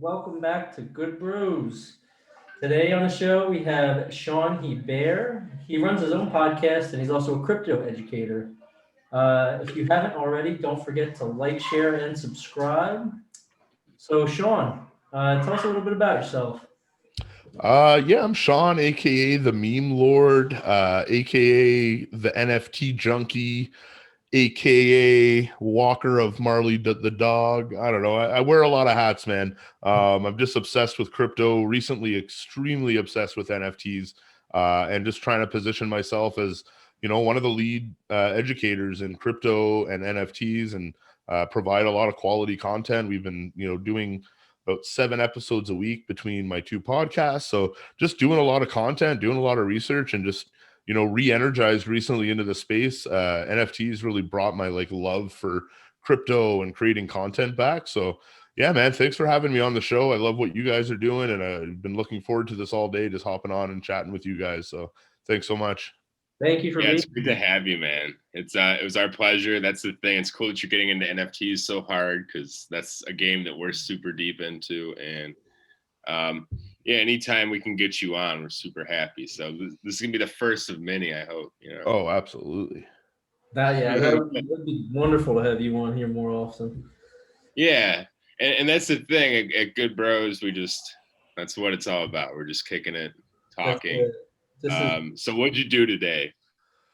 welcome back to Good Brews. Today on the show we have Shawn Hebert. He runs his own podcast and he's also a crypto educator. If you haven't already, don't forget to like, share, and subscribe. So, Shawn, tell us a little bit about yourself. Yeah, I'm Shawn, aka the Meme Lord, aka the NFT Junkie, aka Walker of Marley the dog. I don't know. I wear a lot of hats, man. I'm just obsessed with crypto. Recently, extremely obsessed with NFTs, and just trying to position myself as one of the lead educators in crypto and NFTs, and provide a lot of quality content. We've been doing about 7 episodes a week between my two podcasts. So just doing a lot of content, doing a lot of research, and just re-energized recently into the space. NFTs really brought my love for crypto and creating content back. So yeah, man, thanks for having me on the show. I love what you guys are doing, and I've been looking forward to this all day, just hopping on and chatting with you guys. So thanks so much. Thank you for Yeah, being it's good to have you, man. It was our pleasure. That's the thing. It's cool that you're getting into NFTs so hard because that's a game that we're super deep into. And yeah, anytime we can get you on, we're super happy. So this is gonna be the first of many, I hope. Oh, absolutely. That'd be wonderful to have you on here more often. Yeah, and that's the thing at Good Bros. That's what it's all about. We're just kicking it, talking. So what'd you do today?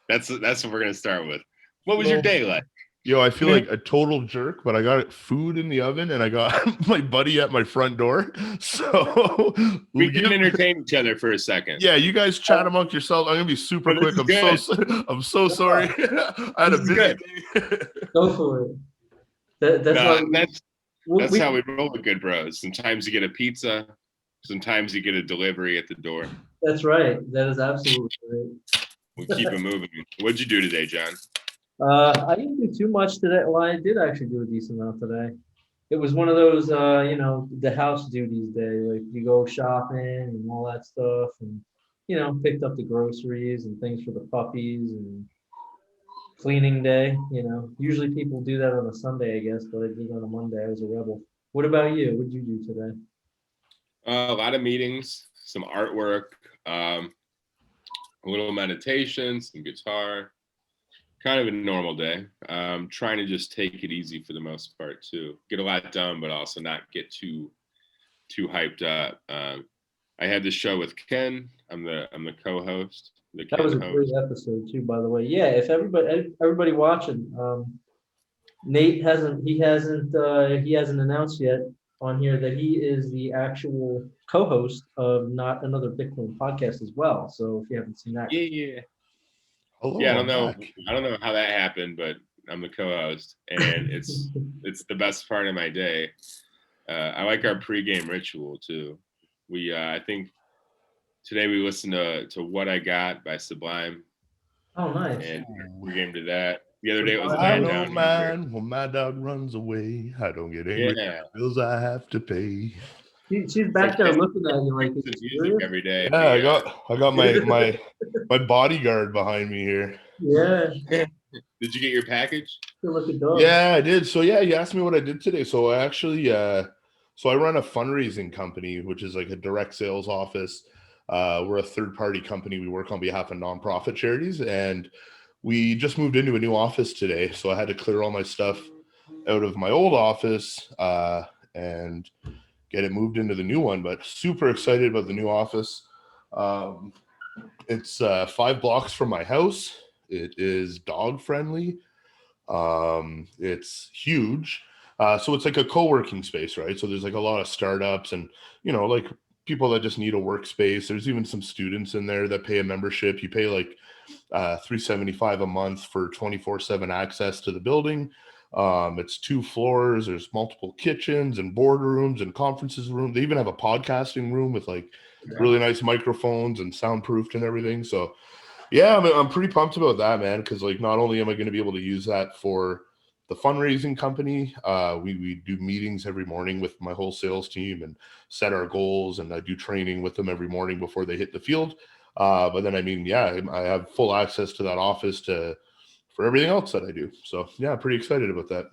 That's what we're gonna start with. What was your day like? Yo, I feel like a total jerk, but I got food in the oven and I got my buddy at my front door. So we can entertain each other for a second. Yeah, you guys chat amongst yourselves. I'm gonna be super quick. I'm so sorry. I had a busy day. Go for it. That's how we roll with Good Bros. Sometimes you get a pizza, sometimes you get a delivery at the door. That's right. That is absolutely right. We'll keep it moving. What'd you do today, John? I didn't do too much today. Well, I did actually do a decent amount today. It was one of those, the house duties day. Like you go shopping and all that stuff, and picked up the groceries and things for the puppies and cleaning day. Usually people do that on a Sunday, I guess, but I did it on a Monday. I was a rebel. What about you? What did you do today? A lot of meetings, some artwork, a little meditation, some guitar. Kind of a normal day. Trying to just take it easy for the most part too. Get a lot done, but also not get too hyped up. I had this show with Ken. I'm the co-host. That was a great episode too, by the way. Yeah, if everybody watching, Nate hasn't announced yet on here that he is the actual co-host of Not Another Bitcoin podcast as well. So if you haven't seen that, yeah. Hello, yeah, I don't know how that happened, but I'm the co-host, and it's the best part of my day. I like our pregame ritual too. I think today we listened to "What I Got" by Sublime. Oh, nice. And pregame to that. The other day it was I know, man. When my dog runs away, I don't get angry. Yeah. Bills I have to pay. She's back there looking at you like it's music every day. Yeah, I got my bodyguard behind me here. Yeah. Did you get your package? Yeah, I did. So yeah, you asked me what I did today. So I actually so I run a fundraising company, which is like a direct sales office. We're a third-party company. We work on behalf of nonprofit charities, and we just moved into a new office today. So I had to clear all my stuff out of my old office and get it moved into the new one, but super excited about the new office. It's 5 blocks from my house. It is dog friendly. It's huge. So it's like a co-working space, right? So there's like a lot of startups and, like people that just need a workspace. There's even some students in there that pay a membership. You pay like $375 a month for 24/7 access to the building. It's 2 floors. There's multiple kitchens and boardrooms and conferences room. They even have a podcasting room with really nice microphones and soundproofed and everything. So yeah, I'm pretty pumped about that, man. Cause not only am I going to be able to use that for the fundraising company, we do meetings every morning with my whole sales team and set our goals. And I do training with them every morning before they hit the field. But then, I have full access to that office for everything else that I do. So yeah, pretty excited about that.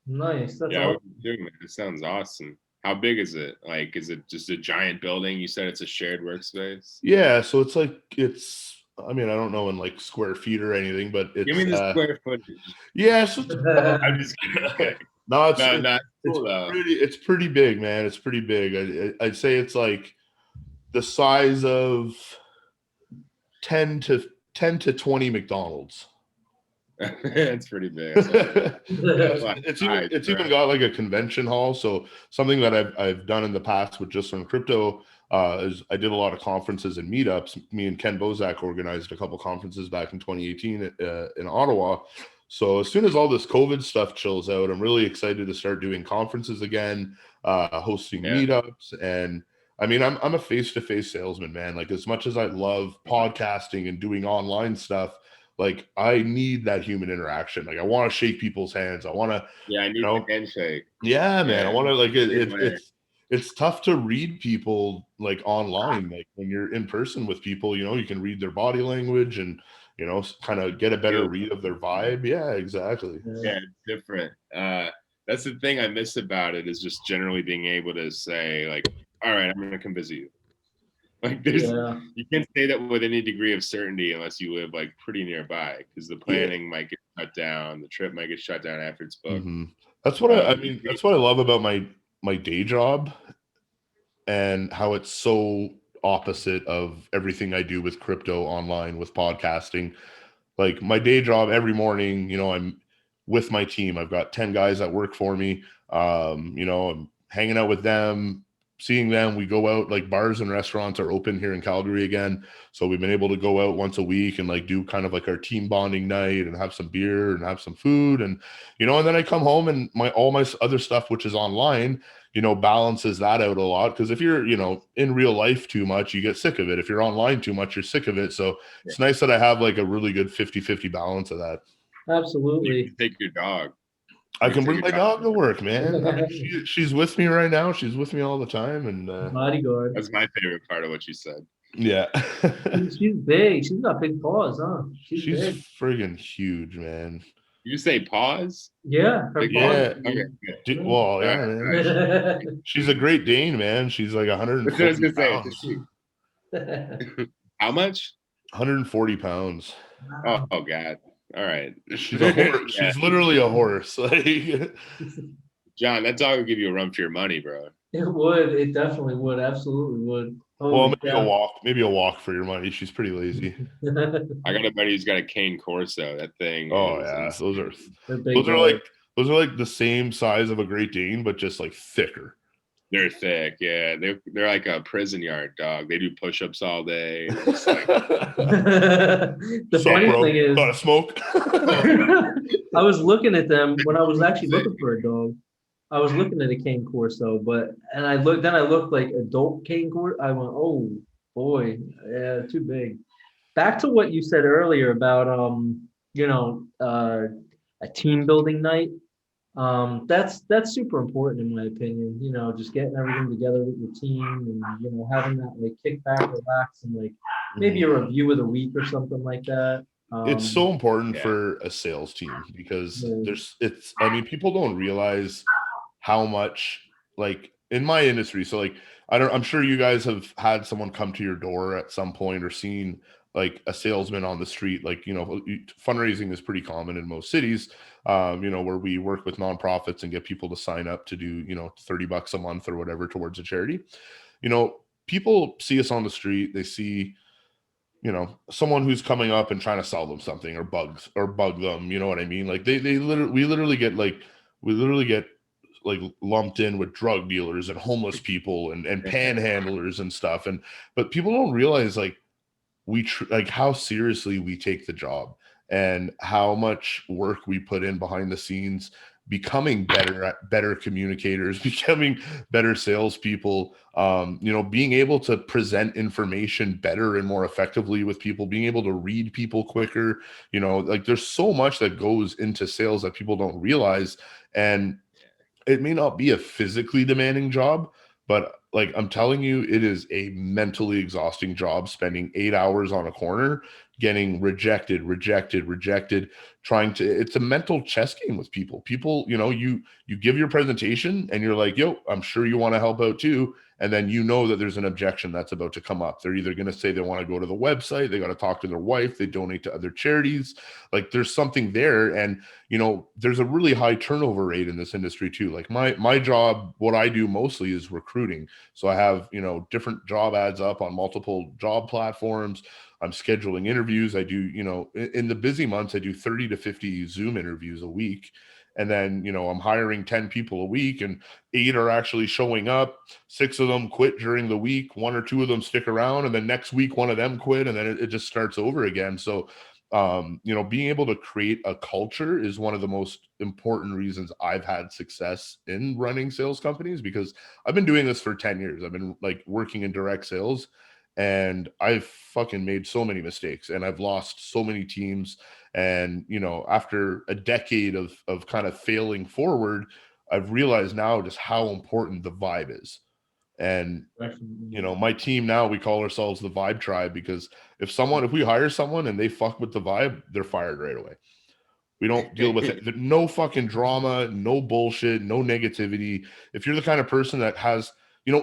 Nice. That's awesome. It sounds awesome. How big is it? Like, is it just a giant building? You said it's a shared workspace. Yeah, so it's like I mean, I don't know in like square feet or anything, but Give me it's the square footage. yeah, so it's I'm just kidding. Okay. no, it's No, it's, not it's cool though. it's pretty big, man. It's pretty big. I'd say it's like the size of 10 to 20 McDonald's. It's pretty big. It's even got like a convention hall. So something that I've done in the past with just on crypto is I did a lot of conferences and meetups. Me and Ken Bozak organized a couple conferences back in 2018 in Ottawa. So as soon as all this COVID stuff chills out, I'm really excited to start doing conferences again, hosting meetups. And I mean, I'm a face-to-face salesman, man. Like as much as I love podcasting and doing online stuff, like I need that human interaction. Like I want to shake people's hands. I want to, I need a handshake. Yeah, man. I want to like it's tough to read people like online. Like when you're in person with people, you can read their body language and kind of get a better read of their vibe. Yeah, exactly. Yeah, it's different. That's the thing I miss about it is just generally being able to say like, all right, I'm gonna come visit you. Like you can't say that with any degree of certainty unless you live like pretty nearby because the planning might get shut down, the trip might get shut down after it's booked. Mm-hmm. That's what I mean. That's what I love about my day job and how it's so opposite of everything I do with crypto online with podcasting. Like my day job every morning, I'm with my team. I've got 10 guys that work for me. I'm hanging out with them, seeing them. We go out, like bars and restaurants are open here in Calgary again. So we've been able to go out once a week and like do kind of like our team bonding night and have some beer and have some food. And then I come home and all my other stuff, which is online, balances that out a lot. Because if you're, in real life too much, you get sick of it. If you're online too much, you're sick of it. So it's nice that I have like a really good 50-50 balance of that. Absolutely. You can take your dog. I can bring my dog to work, man. I mean, she's with me right now. She's with me all the time. And bodyguard. That's my favorite part of what you said. Yeah. She's big. She's got big paws, huh? She's friggin' huge, man. You say paws? Yeah. Yeah. Well, yeah, man. She's a Great Dane, man. She's like 140 pounds. How much? 140 pounds. Oh God. All right. She's a horse. She's literally a horse. Like John, that dog would give you a run for your money, bro. It would. It definitely would. Absolutely would. Well, maybe a walk for your money. She's pretty lazy. I got a buddy who's got a cane Corso. That thing. Oh yeah, those are like the same size of a Great Dane, but just like thicker. They're thick, yeah. They're like a prison yard dog. They do push-ups all day. Like... The funny thing is, got a smoke. I was looking at them when I was actually looking for a dog. I was looking at a cane Corso, and I looked like adult cane Corso. I went, oh boy, yeah, too big. Back to what you said earlier about a team building night. That's super important in my opinion. Just getting everything together with your team and having that like kick back, relax, and like maybe a review of the week or something like that. It's so important for a sales team because people don't realize how much, like in my industry. So like, I'm sure you guys have had someone come to your door at some point or seen like a salesman on the street. Like, fundraising is pretty common in most cities, where we work with nonprofits and get people to sign up to do, $30 a month or whatever towards a charity. People see us on the street, they see, someone who's coming up and trying to sell them something or bug them. You know what I mean? Like we literally get lumped in with drug dealers and homeless people and panhandlers and stuff. But people don't realize like how seriously we take the job and how much work we put in behind the scenes, becoming better communicators, becoming better salespeople, being able to present information better and more effectively with people, being able to read people quicker, like there's so much that goes into sales that people don't realize. And it may not be a physically demanding job, but like I'm telling you, it is a mentally exhausting job spending 8 hours on a corner, getting rejected, trying to, it's a mental chess game with people. People, you give your presentation and you're like, yo, I'm sure you want to help out too. And then you know that there's an objection that's about to come up. They're either going to say they want to go to the website, they got to talk to their wife, they donate to other charities. Like there's something there. And, there's a really high turnover rate in this industry too. Like my job, what I do mostly is recruiting. So I have, different job ads up on multiple job platforms. I'm scheduling interviews. I do, in the busy months, I do 30 to 50 Zoom interviews a week. And then, I'm hiring 10 people a week and 8 are actually showing up. 6 of them quit during the week. 1 or 2 of them stick around. And then next week, 1 of them quit. And then it just starts over again. So, being able to create a culture is one of the most important reasons I've had success in running sales companies, because I've been doing this for 10 years. I've been like working in direct sales and I've fucking made so many mistakes and I've lost so many teams. And, after a decade of kind of failing forward, I've realized now just how important the vibe is. And, my team now, we call ourselves the Vibe Tribe, because if we hire someone and they fuck with the vibe, they're fired right away. We don't deal with it. No fucking drama, no bullshit, no negativity. If you're the kind of person that has,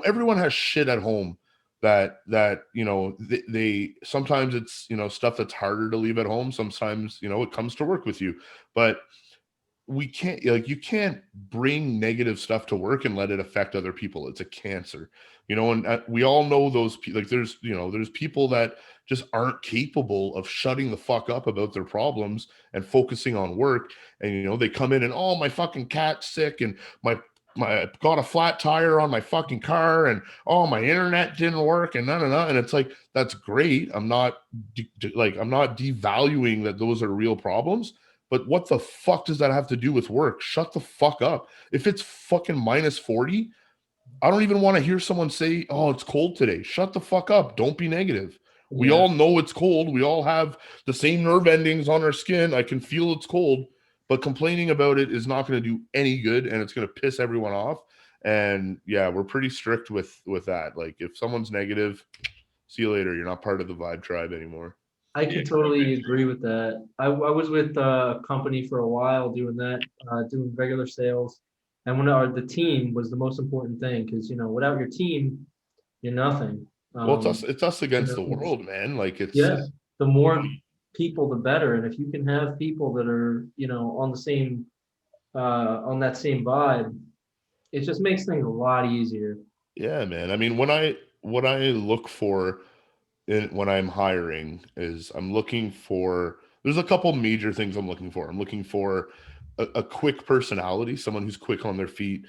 everyone has shit at home that they sometimes it's, stuff that's harder to leave at home. Sometimes, it comes to work with you, but we can't, like, you can't bring negative stuff to work and let it affect other people. It's a cancer, and we all know those like there's people that just aren't capable of shutting the fuck up about their problems and focusing on work. And they come in and, oh, my fucking cat's sick and my got a flat tire on my fucking car and, oh, my internet didn't work and and it's like, that's great. I'm not I'm not devaluing that those are real problems. But what the fuck does that have to do with work? Shut the fuck up. If it's fucking minus 40, I don't even want to hear someone say, oh, it's cold today. Shut the fuck up. Don't be negative. We all know it's cold. We all have the same nerve endings on our skin. I can feel it's cold, but complaining about it is not going to do any good, and it's going to piss everyone off. And yeah, we're pretty strict with that. Like, if someone's negative, see you later. You're not part of the Vibe Tribe anymore. I can totally agree with that. I was with a company for a while doing that, doing regular sales. And when the team was the most important thing, because, without your team, you're nothing. Well, it's us against the world, man. Like, it's the more people, the better. And if you can have people that are, on the same, on that same vibe, it just makes things a lot easier. Yeah, man. I mean, what I look for when I'm hiring is there's a couple major things I'm looking for. I'm looking for a quick personality, someone who's quick on their feet,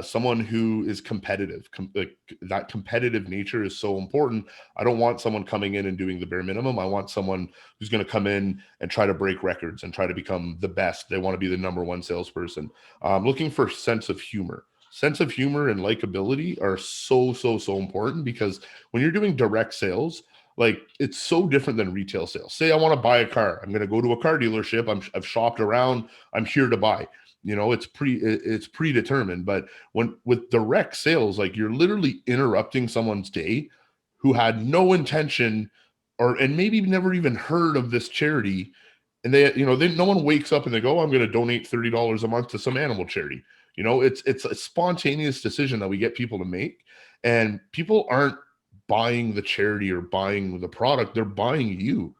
someone who is competitive. Like, that competitive nature is so important. I don't want someone coming in and doing the bare minimum. I want someone who's going to come in and try to break records and try to become the best. They want to be the number one salesperson. Looking for sense of humor. Sense of humor and likability are so important, because when you're doing direct sales, like, it's so different than retail sales. Say I want to buy a car. I'm going to go to a car dealership. I've shopped around. I'm here to buy. It's predetermined. But with direct sales, like, you're literally interrupting someone's day who had no intention and maybe never even heard of this charity. And no one wakes up and they go, oh, I'm going to donate $30 a month to some animal charity. It's a spontaneous decision that we get people to make, and people aren't buying the charity or buying the product. They're buying you.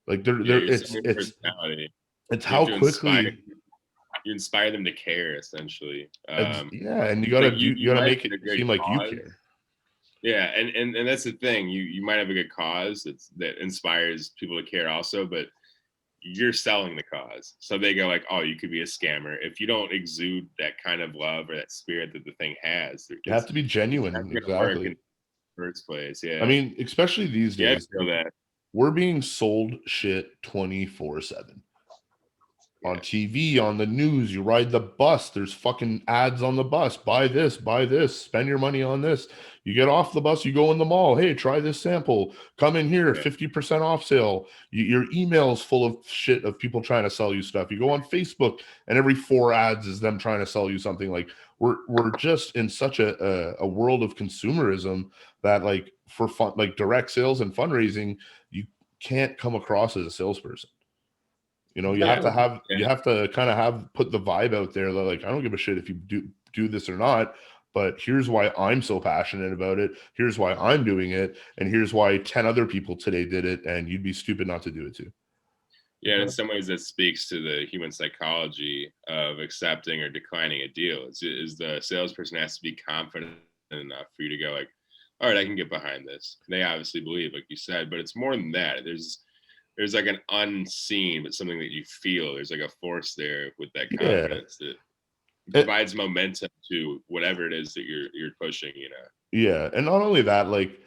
Like, it's how quickly you inspire them to care, essentially. And you gotta make it seem like you care. Yeah, and that's the thing. You might have a good cause that inspires people to care also, but you're selling the cause. So they go like, oh, you could be a scammer. If you don't exude that kind of love or that spirit that the thing has, you have to be genuine. Exactly. In the first place. Yeah. I mean, especially these days, I feel that. We're being sold shit 24/7. On TV, on the news, you ride the bus, there's fucking ads on the bus. Buy this, spend your money on this. You get off the bus, you go in the mall. Hey, try this sample. Come in here, 50% off sale. Your email's full of shit of people trying to sell you stuff. You go on Facebook and every 4 ads is them trying to sell you something. Like, we're just in such a world of consumerism that like for fun, like direct sales and fundraising, you can't come across as a salesperson. You know, you have to have Yeah. you have to kind of have put the vibe out there that like I don't give a shit if you do this or not, but here's why I'm so passionate about it. Here's why I'm doing it, and here's why 10 other people today did it, and you'd be stupid not to do it too. Yeah, and in some ways that speaks to the human psychology of accepting or declining a deal. Is the salesperson has to be confident enough for you to go like, all right, I can get behind this. They obviously believe, like you said, but it's more than that. There's like an unseen, but something that you feel. There's like a force there with that confidence that provides momentum to whatever it is that you're pushing, you know. Yeah, and not only that, like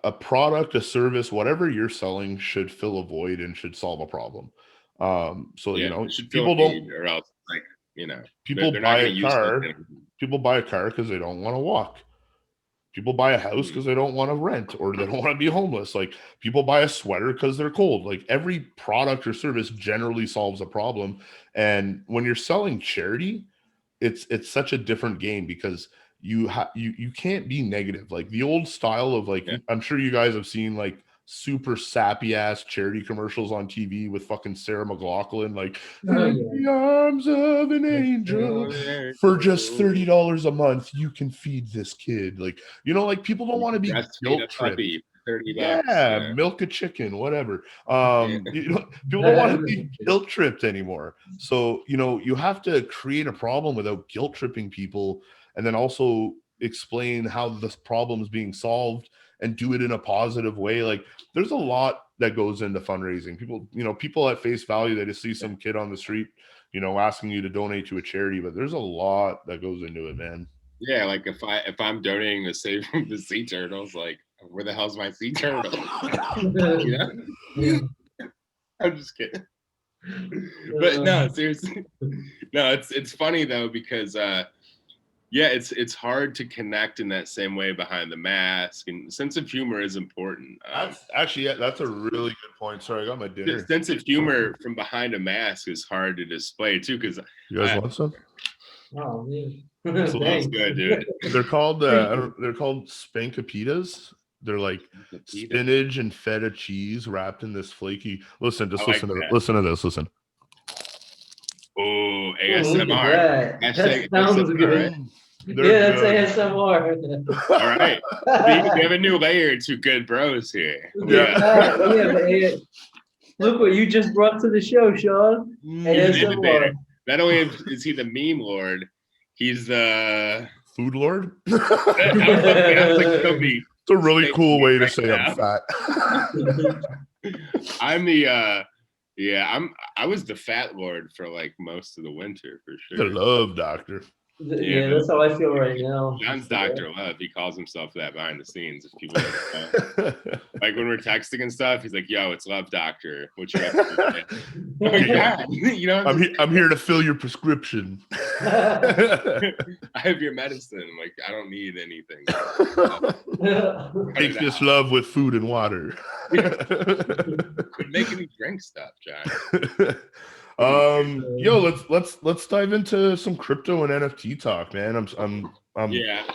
a product, a service, whatever you're selling should fill a void and should solve a problem. So Yeah, you know, it should feel people don't, or else like, you know, people they're not buy going a to use car. something. People buy a car because they don't want to walk. People buy a house because they don't want to rent or they don't want to be homeless. Like people buy a sweater because they're cold. Like every product or service generally solves a problem. And when you're selling charity, it's such a different game because you can't be negative. Like the old style of like, Yeah. I'm sure you guys have seen like super sappy ass charity commercials on TV with fucking Sarah McLachlan, like in the arms of an angel for just $30 a month you can feed this kid. Like, you know, like people don't want to be Breastfeed a guilt tripped. puppy, $30. Yeah, milk a chicken, whatever. Yeah. You know, people don't want to be guilt tripped anymore. So, you know, you have to create a problem without guilt tripping people, and then also explain how this problem is being solved and do it in a positive way. Like, there's a lot that goes into fundraising. People, you know, people at face value, they just see some kid on the street, you know, asking you to donate to a charity, but there's a lot that goes into it, man. Yeah, like if I'm donating to save the sea turtles, like where the hell's my sea turtle? You know? Yeah. I'm just kidding. But no, seriously. No, it's funny though because yeah, it's hard to connect in that same way behind the mask, and sense of humor is important. That's actually, that's a really good point. Sorry, I got my dinner. Sense of humor from behind a mask is hard to display too, because You guys want some? Oh man. so that's good, dude. They're called spankapitas. They're like spinach and feta cheese wrapped in this flaky. Listen, just listen to this. Listen. Oh, Look ASMR. at that. That sounds ASMR, good. right? Yeah, that's ASMR. All right. We have a new layer to good bros here. Yeah. Look what you just brought to the show, Shawn. ASMR. Not only is he the meme lord, he's the food lord. It's a really cool way to say I'm fat. I'm the I was the fat lord for like most of the winter for sure. The love doctor. Yeah, that's how I feel right now. John's Dr. Love. He calls himself that behind the scenes. If people don't know. Like when we're texting and stuff, he's like, "Yo, it's Love Doctor. What you have to do?" Oh my God. You know, I'm here to fill your prescription. I have your medicine. I'm like, I don't need anything. Take this love with food and water. Quit making me drink stuff, John. Yo, let's dive into some crypto and NFT talk, man. I'm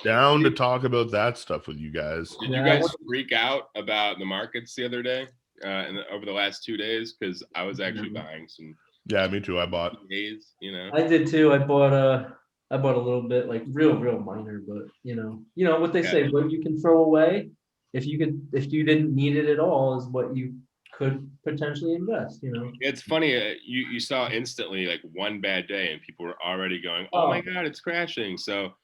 down to talk about that stuff with you guys. Did you guys freak out about the markets the other day over the last 2 days? Because I was actually buying some. Yeah, me too. I bought days, you know. I did too. I bought a little bit, like real minor, but you know what they say, what you can throw away if you didn't need it at all is what you could potentially invest, you know. It's funny, you saw instantly like one bad day and people were already going, oh my God, it's crashing. So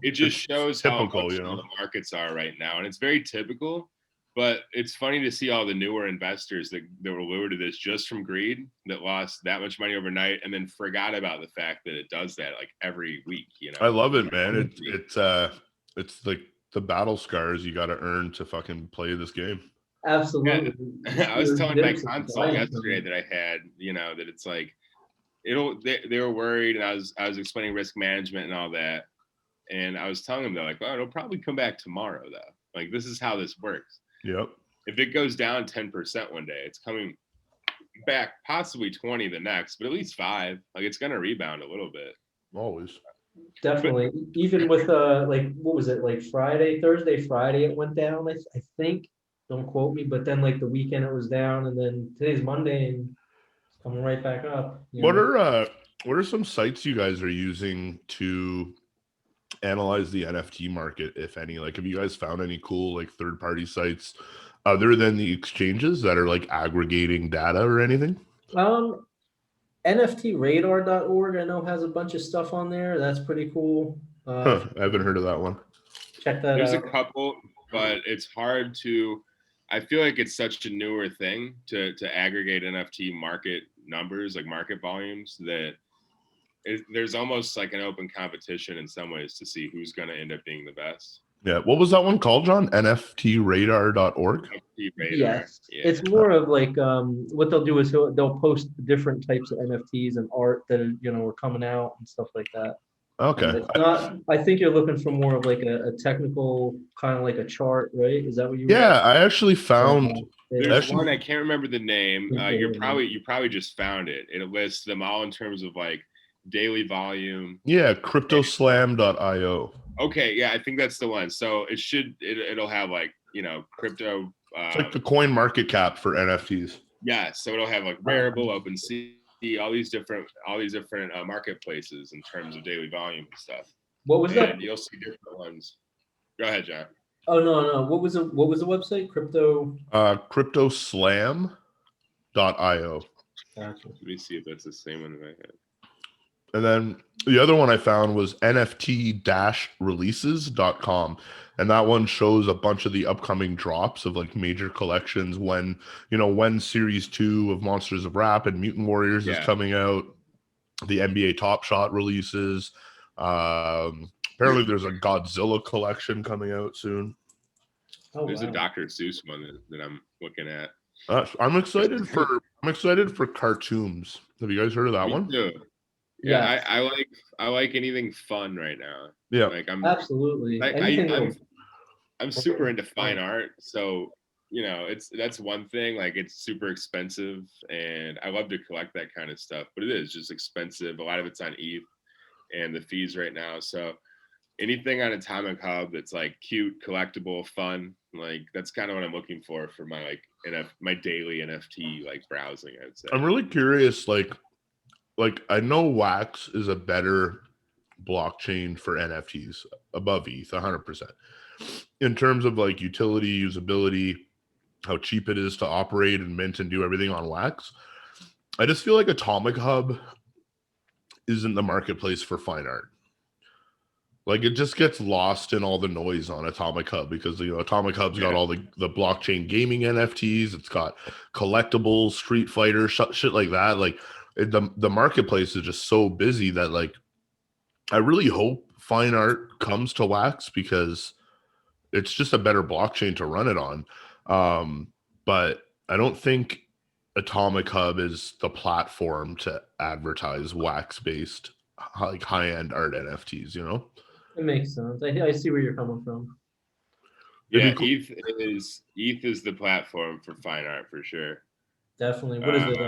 it just shows how much the markets are right now. And it's very typical, but it's funny to see all the newer investors that were lured to this just from greed, that lost that much money overnight and then forgot about the fact that it does that like every week, you know. I love it, man. It's like the battle scars you got to earn to fucking play this game. Absolutely. Yeah. I was telling my consult yesterday that I had, you know, that it's like they were worried, and I was explaining risk management and all that, and I was telling them though, like, oh, it'll probably come back tomorrow though. Like, this is how this works. Yep. If it goes down 10% one day, it's coming back possibly 20 the next, but at least 5. Like, it's gonna rebound a little bit. Always. Definitely. Even with like what was it, like Thursday, Friday it went down, I think. Don't quote me, but then like the weekend it was down, and then today's Monday and it's coming right back up, you What know. are some sites you guys are using to analyze the NFT market, if any? Like, have you guys found any cool like third-party sites other than the exchanges that are like aggregating data or anything? Um NFTradar.org I know has a bunch of stuff on there. That's pretty cool. Huh, I haven't heard of that one. Check that There's a out. couple, but it's hard to. I feel like it's such a newer thing to aggregate NFT market numbers, like market volumes, that there's almost like an open competition in some ways to see who's going to end up being the best. Yeah, what was that one called, John? NFTradar.org? NFT Radar, Yes, yeah. it's more of like what they'll do is they'll post different types of NFTs and art that are coming out and stuff like that. Okay. It's not. I think you're looking for more of like a technical kind of like a chart, right? Is that what you were? Yeah, I actually found There's one I can't remember the name. You Okay. probably just found it. It lists them all in terms of like daily volume. yeah, cryptoslam.io. Okay, yeah, I think that's the one. So it'll have like crypto. It's like the coin market cap for NFTs. Yeah, so it'll have like Rarible, OpenSea, all these different marketplaces in terms of daily volume and stuff. What was that? And you'll see different ones. Go ahead, John. Oh no. What was the website? Crypto. Cryptoslam.io. Gotcha. Let me see if that's the same one that I had. And then the other one I found was nft-releases.com. And that one shows a bunch of the upcoming drops of like major collections when Series 2 of Monsters of Rap and Mutant Warriors is coming out, the NBA Top Shot releases. Apparently there's a Godzilla collection coming out soon. Oh, There's wow. a Dr. Seuss one that I'm looking at. I'm excited for cartoons. Have you guys heard of that one? Too. Yeah, yes. I like anything fun right now. Yeah, like absolutely. I'm super into fine art, so that's one thing. Like it's super expensive, and I love to collect that kind of stuff. But it is just expensive. A lot of it's on ETH and the fees right now. So anything on Atomic Hub that's like cute, collectible, fun, like that's kind of what I'm looking for my my daily NFT like browsing, I'd say. I'm really curious, like I know Wax is a better blockchain for NFTs above ETH 100% in terms of like utility, usability, how cheap it is to operate and mint and do everything on Wax. I just feel like Atomic Hub isn't the marketplace for fine art. Like it just gets lost in all the noise on Atomic Hub because Atomic Hub's got all the blockchain gaming NFTs. It's got collectibles, Street Fighter, shit like that. Like the marketplace is just so busy that like I really hope fine art comes to Wax because it's just a better blockchain to run it on. But I don't think Atomic Hub is the platform to advertise Wax-based like high-end art NFTs, It makes sense. I see where you're coming from. Yeah, cool. ETH is the platform for fine art for sure. Definitely. What is it?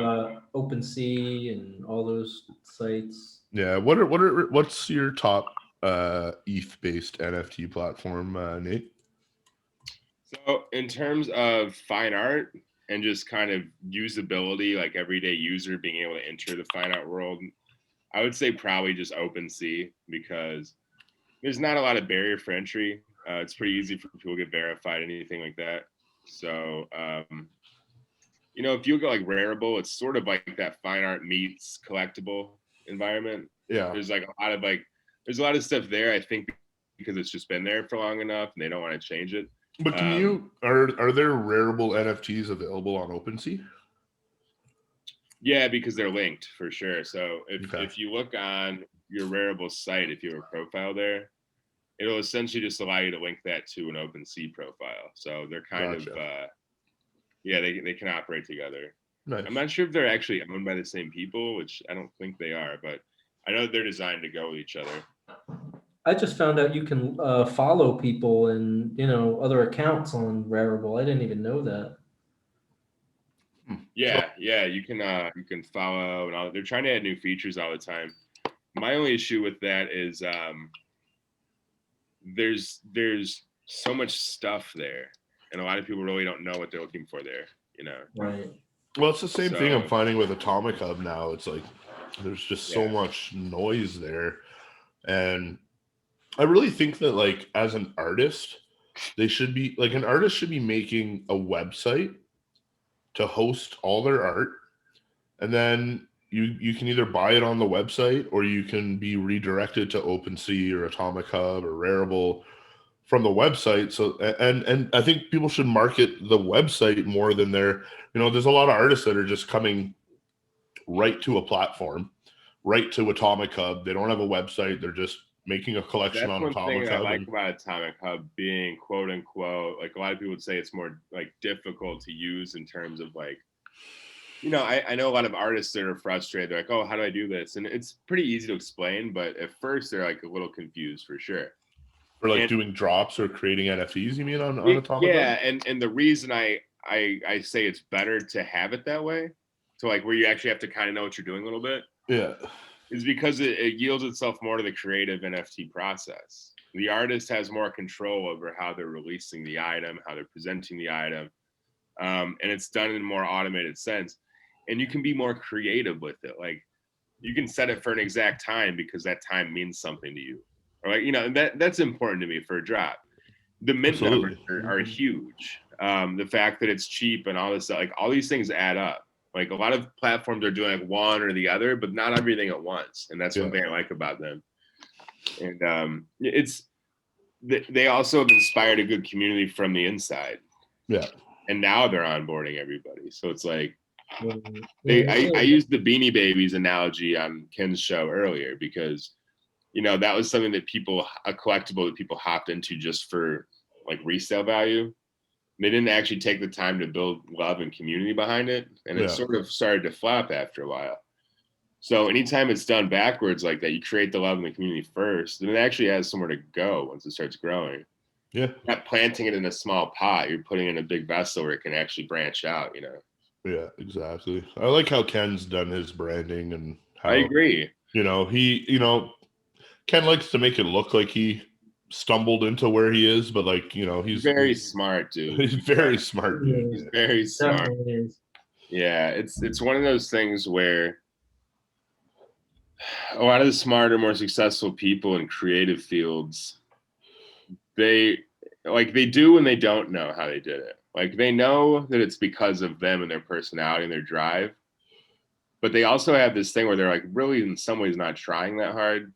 OpenSea and all those sites. Yeah. What's your top ETH-based NFT platform, Nate? So in terms of fine art and just kind of usability, like everyday user being able to enter the fine art world, I would say probably just OpenSea because there's not a lot of barrier for entry. It's pretty easy for people to get verified, anything like that. So, if you go like Rarible, it's sort of like that fine art meets collectible environment. Yeah. There's like there's a lot of stuff there, I think, because it's just been there for long enough and they don't want to change it. But are there Rarible NFTs available on OpenSea? Yeah, because they're linked for sure. So if you look on your Rarible site, if you have a profile there, it'll essentially just allow you to link that to an OpenSea profile. So they're kind of they can operate together. Nice. I'm not sure if they're actually owned by the same people, which I don't think they are, but I know they're designed to go with each other. I just found out you can follow people and other accounts on Rarible. I didn't even know that. Yeah, you can follow and all. They're trying to add new features all the time. my only issue with that is there's so much stuff there, and a lot of people really don't know what they're looking for there, you know. Right. Well, it's the same thing I'm So, finding with Atomic Hub now. It's like there's just so Yeah. much noise there. And I really think that, like, as an artist, they should be like, an artist should be making a website to host all their art, and then you can either buy it on the website, or you can be redirected to OpenSea or Atomic Hub or Rarible from the website. So, and I think people should market the website more than there's a lot of artists that are just coming right to a platform, right to Atomic Hub. They don't have a website. They're just making a collection that's on one Atomic thing I Hub. like about Atomic Hub being quote unquote, like a lot of people would say it's more like difficult to use in terms of like, I know a lot of artists that are frustrated. They're like, oh, how do I do this? And it's pretty easy to explain, but at first they're like a little confused for sure. For like And doing drops or creating NFTs, you mean on Atomic yeah, Hub? and the reason I say it's better to have it that way, so like where you actually have to kind of know what you're doing a little bit, Yeah. is because it yields itself more to the creative NFT process. The artist has more control over how they're releasing the item, how they're presenting the item, and it's done in a more automated sense. And you can be more creative with it. Like you can set it for an exact time because that time means something to you. Or like, and that's important to me for a drop. The mint numbers Absolutely. are huge. The fact that it's cheap and all this stuff, like all these things add up. Like a lot of platforms are doing like one or the other, but not everything at once. And that's one thing I like about them. And they also have inspired a good community from the inside. Yeah. And now they're onboarding everybody. So it's like, Yeah, I used the Beanie Babies analogy on Ken's show earlier because, that was something that a collectible that people hopped into just for like resale value. They didn't actually take the time to build love and community behind it. And it sort of started to flop after a while. So anytime it's done backwards like that, you create the love in the community first, then it actually has somewhere to go once it starts growing. Yeah. You're not planting it in a small pot. You're putting it in a big vessel where it can actually branch out, Yeah, exactly. I like how Ken's done his branding and how I agree. Ken likes to make it look like he stumbled into where he is, but like, he's very smart, dude. He's very smart, dude. He's very smart. definitely is. Yeah, it's one of those things where a lot of the smarter, more successful people in creative fields, they do and they don't know how they did it. Like they know that it's because of them and their personality and their drive, but they also have this thing where they're like really in some ways not trying that hard.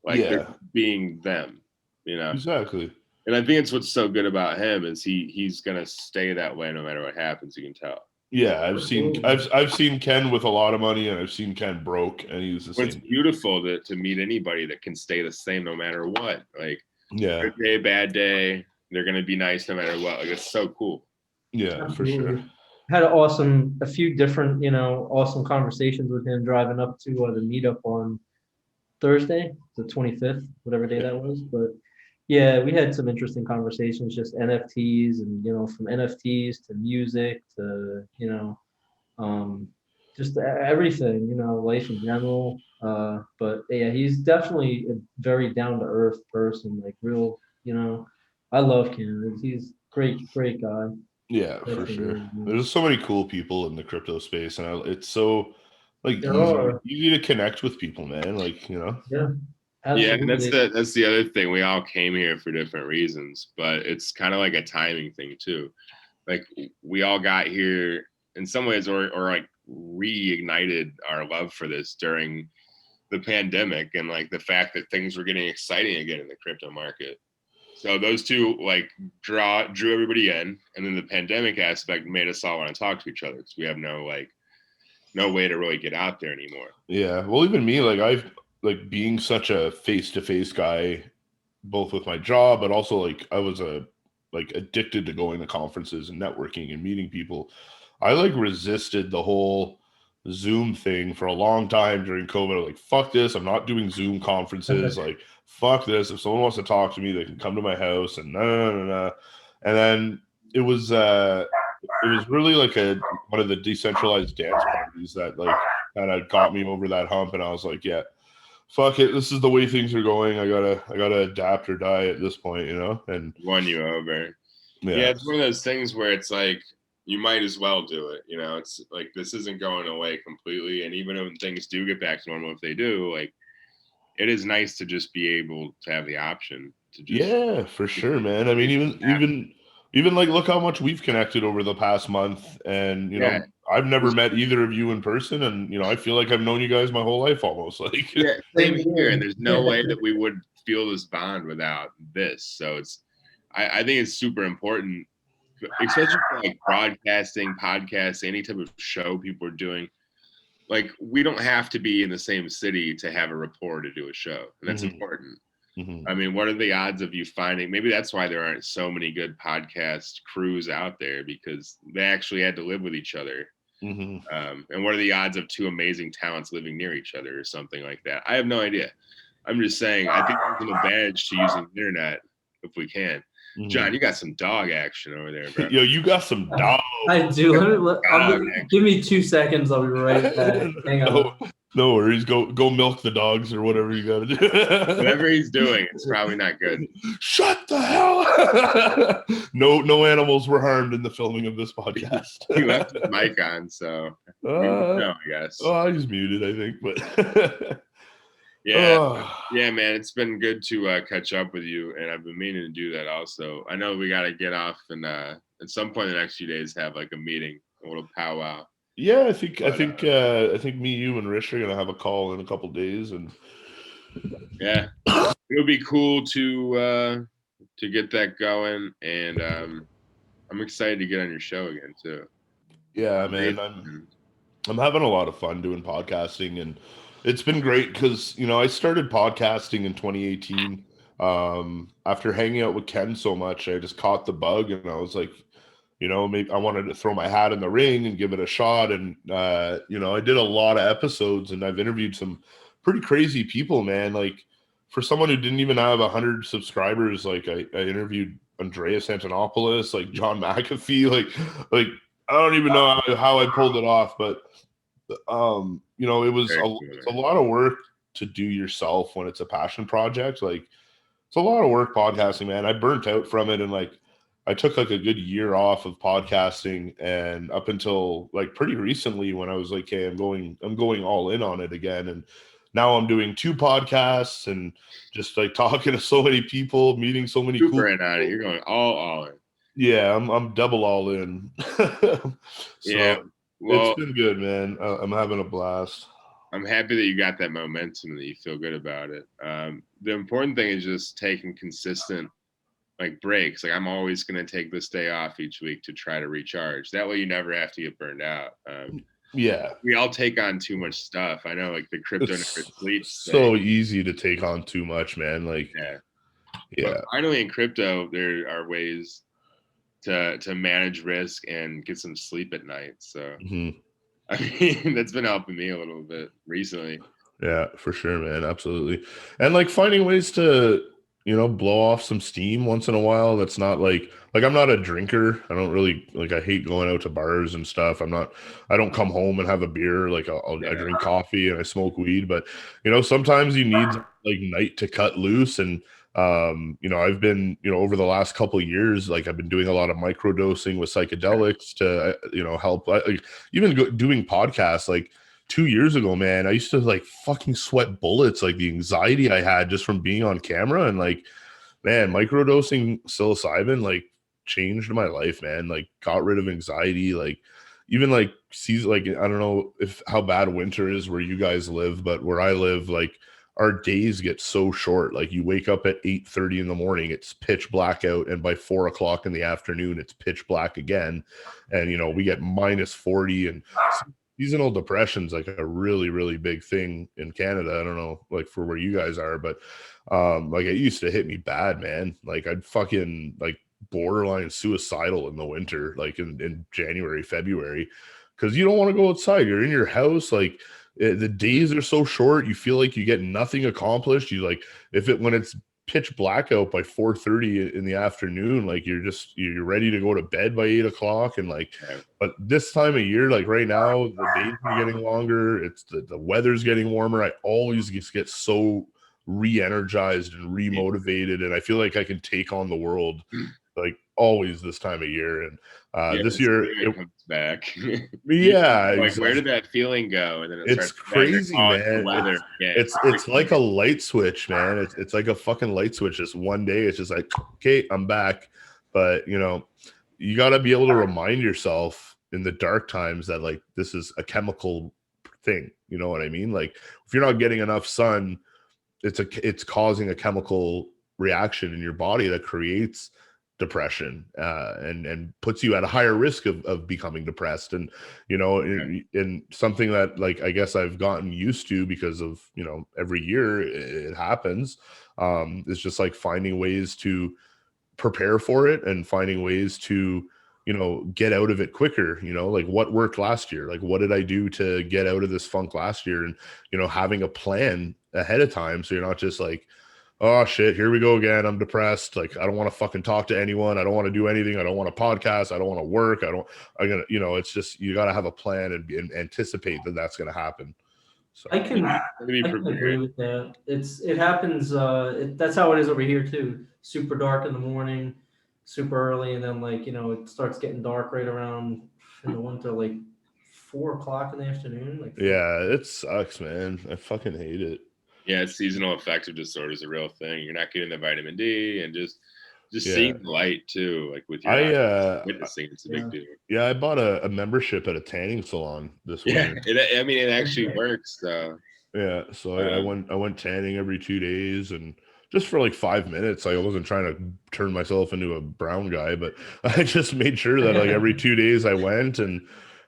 Like they're being them, Exactly. And I think it's what's so good about him is he's gonna stay that way no matter what happens. You can tell. Yeah, I've seen Ken with a lot of money, and I've seen Ken broke, and he's the same. It's beautiful to meet anybody that can stay the same no matter what. Like, good day, bad day, they're gonna be nice no matter what. Like, it's so cool. Yeah, for sure. Had a few different, awesome conversations with him driving up to the meetup on Thursday, the 25th, whatever day that was. But yeah, we had some interesting conversations, just NFTs and, from NFTs to music to, just everything, life in general. But yeah, he's definitely a very down to earth person, like real, I love Ken. He's great guy. Yeah, for sure. There's so many cool people in the crypto space, and it's so like easy to connect with people, man. Like, Yeah. Absolutely. Yeah, and that's the other thing. We all came here for different reasons, but it's kind of like a timing thing too. Like we all got here in some ways, or like reignited our love for this during the pandemic, and like the fact that things were getting exciting again in the crypto market. So those two like drew everybody in, and then the pandemic aspect made us all want to talk to each other because we have no way to really get out there anymore. Yeah, well, even me, like I've like being such a face-to-face guy, both with my job, but also like I was addicted to going to conferences and networking and meeting people. I like resisted the whole Zoom thing for a long time during COVID. I was like, fuck this, I'm not doing Zoom conferences. Like, fuck this. If someone wants to talk to me, they can come to my house and no. And then it was really like one of the decentralized dance parties that like kind of got me over that hump. And I was like, yeah, fuck it, this is the way things are going. I gotta adapt or die at this point, you know. And won you over. Yeah, it's one of those things where it's like you might as well do it. You know, it's like this isn't going away completely, and even when things do get back to normal, if they do, like it is nice to just be able to have the option to just for sure, man. I mean, even like look how much we've connected over the past month, and you know, I've never met either of you in person, and you know, I feel like I've known you guys my whole life almost. Like, yeah, same here. And there's no way that we would feel this bond without this. So it's, I think it's super important, especially for like broadcasting, podcasts, any type of show people are doing. Like, we don't have to be in the same city to have a rapport to do a show, and that's important. I mean, what are the odds of you finding? Maybe that's why there aren't so many good podcast crews out there, because they actually had to live with each other. And what are the odds of two amazing talents living near each other or something like that? I have no idea. I'm just saying, I think there's an advantage to using the internet if we can. John, you got some dog action over there, bro. Yo, you got some dog. I do. Give me 2 seconds. I'll be right back. Hang on. No worries. Go milk the dogs or whatever you got to do. Whatever he's doing, it's probably not good. Shut the hell up. No animals were harmed in the filming of this podcast. He left his mic on, so no, I guess. Oh, he's muted, I think. But yeah, man, it's been good to catch up with you, and I've been meaning to do that also. I know we got to get off and at some point in the next few days have like a meeting, a little powwow. Yeah, I think me, you, and Rich are gonna have a call in a couple days, and yeah, it'll be cool to get that going, and I'm excited to get on your show again too. Yeah, man, I'm having a lot of fun doing podcasting, and it's been great because you know I started podcasting in 2018. After hanging out with Ken so much, I just caught the bug, and I was like, you know, maybe I wanted to throw my hat in the ring and give it a shot. And, you know, I did a lot of episodes, and I've interviewed some pretty crazy people, man. Like, for someone who didn't even have 100 subscribers, like I interviewed Andreas Antonopoulos, like John McAfee, like I don't even know how I pulled it off, but, you know, it's a lot of work to do yourself when it's a passion project. Like, it's a lot of work podcasting, man. I burnt out from it, and like, I took like a good year off of podcasting, and up until like pretty recently when I was like, hey, I'm going all in on it again. And now I'm doing 2 podcasts and just like talking to so many people, meeting so many cool people. You're going all in. Yeah, I'm double all in. So yeah, well, it's been good, man. I'm having a blast. I'm happy that you got that momentum and that you feel good about it. The important thing is just taking consistent like breaks. Like, I'm always going to take this day off each week to try to recharge. That way you never have to get burned out. Yeah, we all take on too much stuff. I know, like the crypto never sleeps. So easy to take on too much, man. Like, yeah. But finally, in crypto, there are ways to manage risk and get some sleep at night. So, I mean, that's been helping me a little bit recently. Yeah, for sure, man. Absolutely. And like finding ways to, you know, blow off some steam once in a while. That's not like I'm not a drinker. I don't really like, I hate going out to bars and stuff. I don't come home and have a beer. Like I drink coffee and I smoke weed, but you know, sometimes you need like night to cut loose. And, you know, I've been, you know, over the last couple of years, like I've been doing a lot of microdosing with psychedelics to, you know, help like, even doing podcasts. Like 2 years ago, man, I used to like fucking sweat bullets, like the anxiety I had just from being on camera. And like, man, microdosing psilocybin like changed my life, man. Like, got rid of anxiety. Like, even like season, like, I don't know how bad winter is where you guys live, but where I live, like our days get so short. Like, you wake up at 8:30 in the morning, it's pitch black out, and by 4 o'clock in the afternoon, it's pitch black again. And you know, we get -40, and seasonal depression's like a really, really big thing in Canada. I don't know, like for where you guys are, but like it used to hit me bad, man. Like I'd fucking like borderline suicidal in the winter, like in January, February, because you don't want to go outside. You're in your house. Like the days are so short. You feel like you get nothing accomplished. You like when it's pitch blackout by 4:30 in the afternoon. Like you're ready to go to bed by 8 o'clock. And like, but this time of year, like right now, the days are getting longer. It's the weather's getting warmer. I always just get so re-energized and remotivated, and I feel like I can take on the world like always this time of year. And this year it comes back. Yeah, like where did that feeling go? And then it's crazy, man. Weather It's like a light switch, man. It's like a fucking light switch. Just one day, it's just like, okay, I'm back. But you know, you got to be able to remind yourself in the dark times that like this is a chemical thing. You know what I mean? Like if you're not getting enough sun, it's causing a chemical reaction in your body that creates depression and puts you at a higher risk of becoming depressed. And you know, in something that like I guess I've gotten used to because of, you know, every year it happens, it's just like finding ways to prepare for it and finding ways to, you know, get out of it quicker. You know, like what worked last year, like what did I do to get out of this funk last year, and you know, having a plan ahead of time so you're not just like, oh shit, here we go again, I'm depressed, like I don't want to fucking talk to anyone, I don't want to do anything, I don't want to podcast, I don't want to work, I'm gonna, you know, it's just you got to have a plan and anticipate that that's going to happen. So I can agree with that. It happens. That's how it is over here too. Super dark in the morning, super early, and then like, you know, it starts getting dark right around in the winter, like 4 o'clock in the afternoon. Like yeah, it sucks, man. I fucking hate it. Yeah, seasonal affective disorder is a real thing. You're not getting the vitamin D, and just seeing the light too, like with your eyes, witnessing, it's a big deal. Yeah, I bought a membership at a tanning salon this winter. I mean, it actually works. Yeah, so I went tanning every 2 days, and just for like 5 minutes. I wasn't trying to turn myself into a brown guy, but I just made sure that like every 2 days I went, and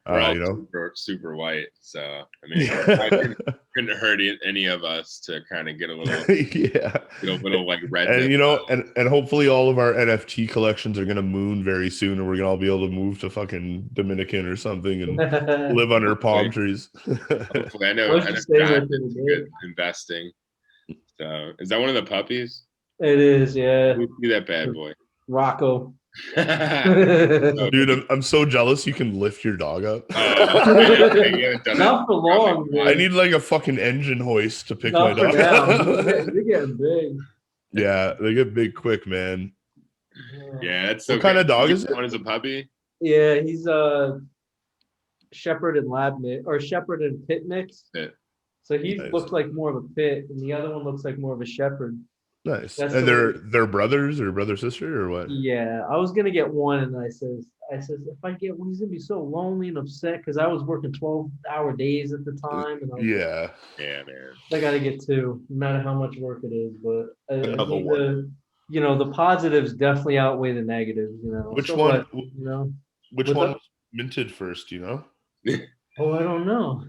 you know, super white. So I mean, I couldn't hurt any of us to kind of get a little, get a little like red. And you know, and hopefully all of our NFT collections are gonna moon very soon, and we're gonna all be able to move to fucking Dominican or something and live under palm trees. Hopefully, I know John is good investing. So is that one of the puppies? It is, yeah. We see that bad boy, Rocco. Dude, I'm so jealous you can lift your dog up. Not for long. I need like a fucking engine hoist to pick my dog up. They're getting big. Yeah, they get big quick, man. Yeah, that's so what kind of dog is it? One is a puppy. Yeah, he's a shepherd and lab mix, or shepherd and pit mix. Pit. So he looks like more of a pit, and the other one looks like more of a shepherd. Nice. And they're brothers or brother sister or what? Yeah, I was gonna get one, and I says if I get one, he's gonna be so lonely and upset because I was working 12-hour days at the time, and yeah, man. I gotta get two, no matter how much work it is. But you know, the positives definitely outweigh the negatives. You know, which one? Which one was minted first? You know. Oh, I don't know.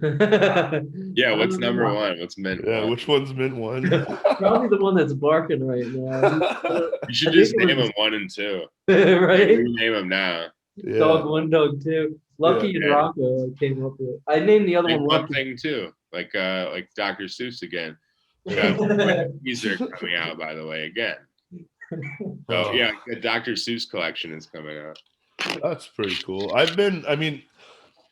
Yeah, what's number one? What's mint one? Which one's mint one? Probably the one that's barking right now. You should just name them 1 and 2. Right? Name them now. Yeah. Dog 1, dog 2. Lucky and Rocco came up with. I named the other one Lucky. Thing too, like Dr. Seuss again. These are coming out, by the way, again. So yeah, the Dr. Seuss collection is coming out. That's pretty cool.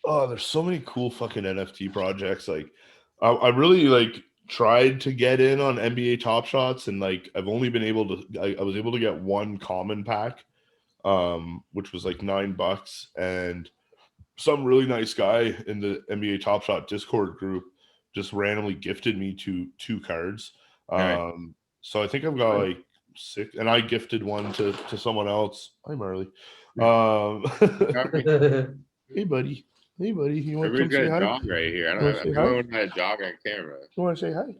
There's so many cool fucking NFT projects. Like, I really like tried to get in on NBA Top Shots, and like I've only been able to. I was able to get one common pack, which was like $9, and some really nice guy in the NBA Top Shot Discord group just randomly gifted me two cards. So I think I've got like 6, and I gifted one to someone else. Hi, Marley. Hey, buddy. Hey, buddy. You want to come say hi? Dog right here. I don't know how to dog on camera. You want to say hi?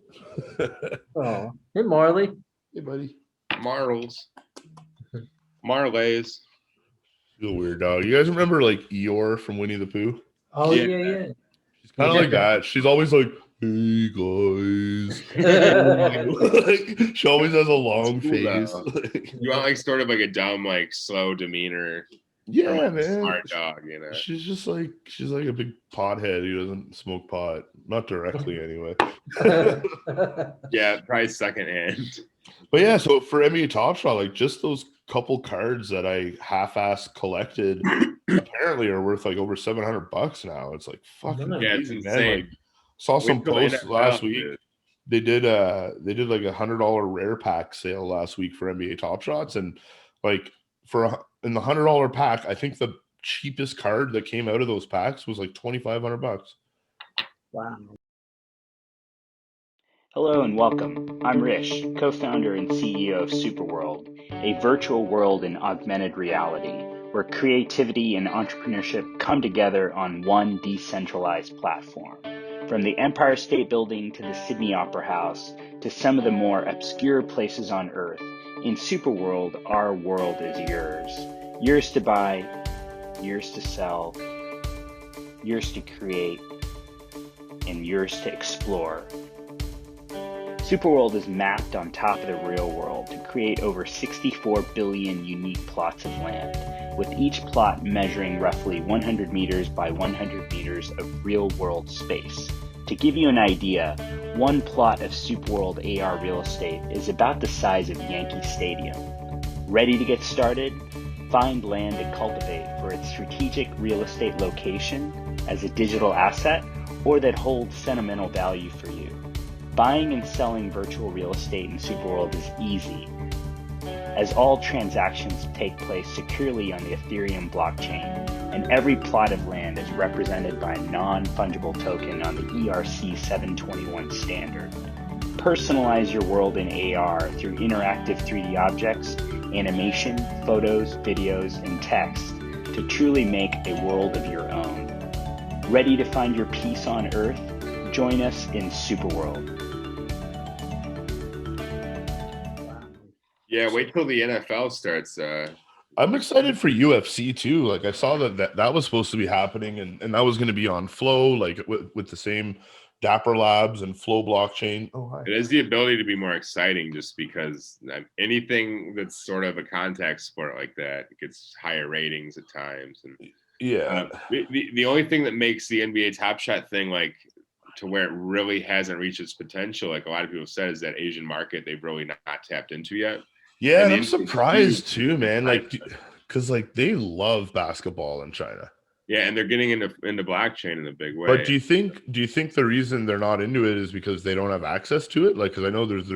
Oh, hey, Marley. Hey, buddy. Marles. Marlays. She's a weird dog. You guys remember like Eeyore from Winnie the Pooh? Oh yeah. She's kind of like that. She's always like, "Hey guys." Like, she always has a long face. You want like sort of like a dumb, like slow demeanor. Yeah, like a man. smart dog, you know. She's like a big pothead who doesn't smoke pot, not directly anyway. Yeah, probably secondhand. But yeah, so for NBA Top Shot, like just those couple cards that I half-ass collected apparently are worth like over $700 now. It's like fucking Nice. Yeah, it's amazing, man. Like insane. saw Wait some till posts NFL, last week. dude. They did like $100 rare pack sale last week for NBA Top Shots, and like in the $100 pack, I think the cheapest card that came out of those packs was like $2,500. Wow. Hello and welcome. I'm Rish, co-founder and CEO of SuperWorld, a virtual world in augmented reality where creativity and entrepreneurship come together on one decentralized platform. From the Empire State Building to the Sydney Opera House to some of the more obscure places on Earth, in SuperWorld, our world is yours. Yours to buy, yours to sell, yours to create, and yours to explore. SuperWorld is mapped on top of the real world to create over 64 billion unique plots of land, with each plot measuring roughly 100 meters by 100 meters of real-world space. To give you an idea, one plot of SuperWorld AR real estate is about the size of Yankee Stadium. Ready to get started? Find land to cultivate for its strategic real estate location as a digital asset or that holds sentimental value for you. Buying and selling virtual real estate in SuperWorld is easy, as all transactions take place securely on the Ethereum blockchain, and every plot of land is represented by a non-fungible token on the ERC 721 standard. Personalize your world in AR through interactive 3D objects, animation, photos, videos, and text to truly make a world of your own. Ready to find your peace on Earth? Join us in SuperWorld. Yeah, wait till the NFL starts. I'm excited for UFC too. Like I saw that was supposed to be happening, and that was going to be on Flow, like with the same Dapper Labs and Flow blockchain. Oh, hi. It has the ability to be more exciting just because anything that's sort of a contact sport like that gets higher ratings at times. And Yeah. The only thing that makes the NBA Top Shot thing like to where it really hasn't reached its potential, like a lot of people said, is that Asian market they've really not tapped into yet. Yeah, and I'm surprised too, man. Like, because like they love basketball in China. Yeah, and they're getting into blockchain in a big way. But do you think the reason they're not into it is because they don't have access to it? Like, because I know there's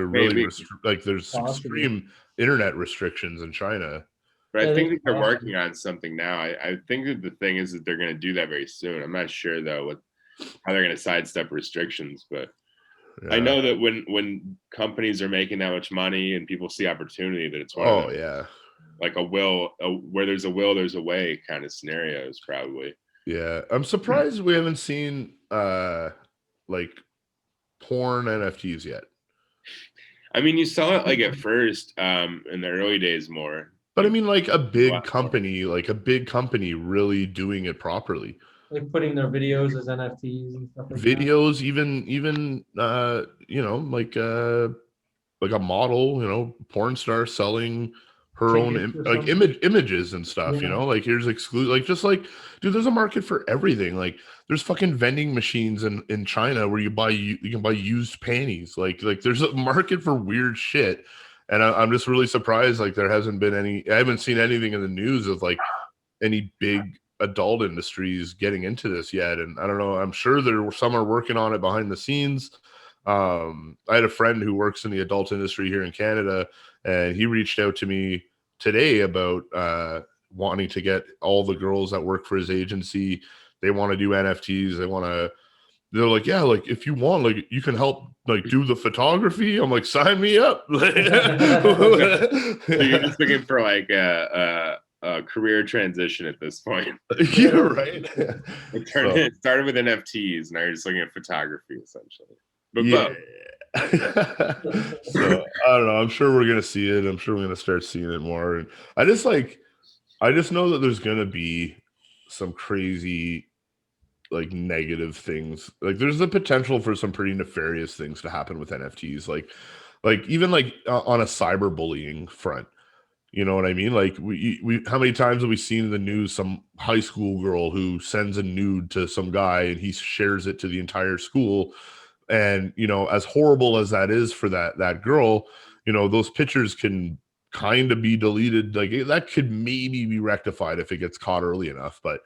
extreme internet restrictions in China. But I think that they're working on something now. I think that the thing is that they're going to do that very soon. I'm not sure though how they're going to sidestep restrictions, but yeah. I know that when companies are making that much money and people see opportunity, that it's like where there's a will, there's a way kind of scenarios probably. Yeah, I'm surprised we haven't seen like porn NFTs yet. I mean, you saw it like at first in the early days more. But I mean, like a big company really doing it properly. Like putting their videos as NFTs and stuff like videos, that. even like a model, porn star selling her own images and stuff, like here's exclusive, like just like, dude, there's a market for everything. Like there's fucking vending machines in China where you can buy used panties. Like there's a market for weird shit. And I'm just really surprised. Like there hasn't been I haven't seen anything in the news of like any big adult industries getting into this yet. And I don't know, I'm sure some are working on it behind the scenes. I had a friend who works in the adult industry here in Canada, and he reached out to me today about wanting to get all the girls that work for his agency. They want to do NFTs. They're like, yeah, like if you want, like you can help like do the photography. I'm like, sign me up. So you're just looking for like a career transition at this point. Yeah, right. It started with NFTs, now you're just looking at photography essentially. But so I don't know. I'm sure we're gonna see it. I'm sure we're gonna start seeing it more. And I just know that there's gonna be some crazy like negative things. Like there's the potential for some pretty nefarious things to happen with NFTs. Like even like on a cyberbullying front. You know what I mean? Like we how many times have we seen in the news some high school girl who sends a nude to some guy and he shares it to the entire school? And, you know, as horrible as that is for that girl, you know, those pictures can kind of be deleted. Like that could maybe be rectified if it gets caught early enough, but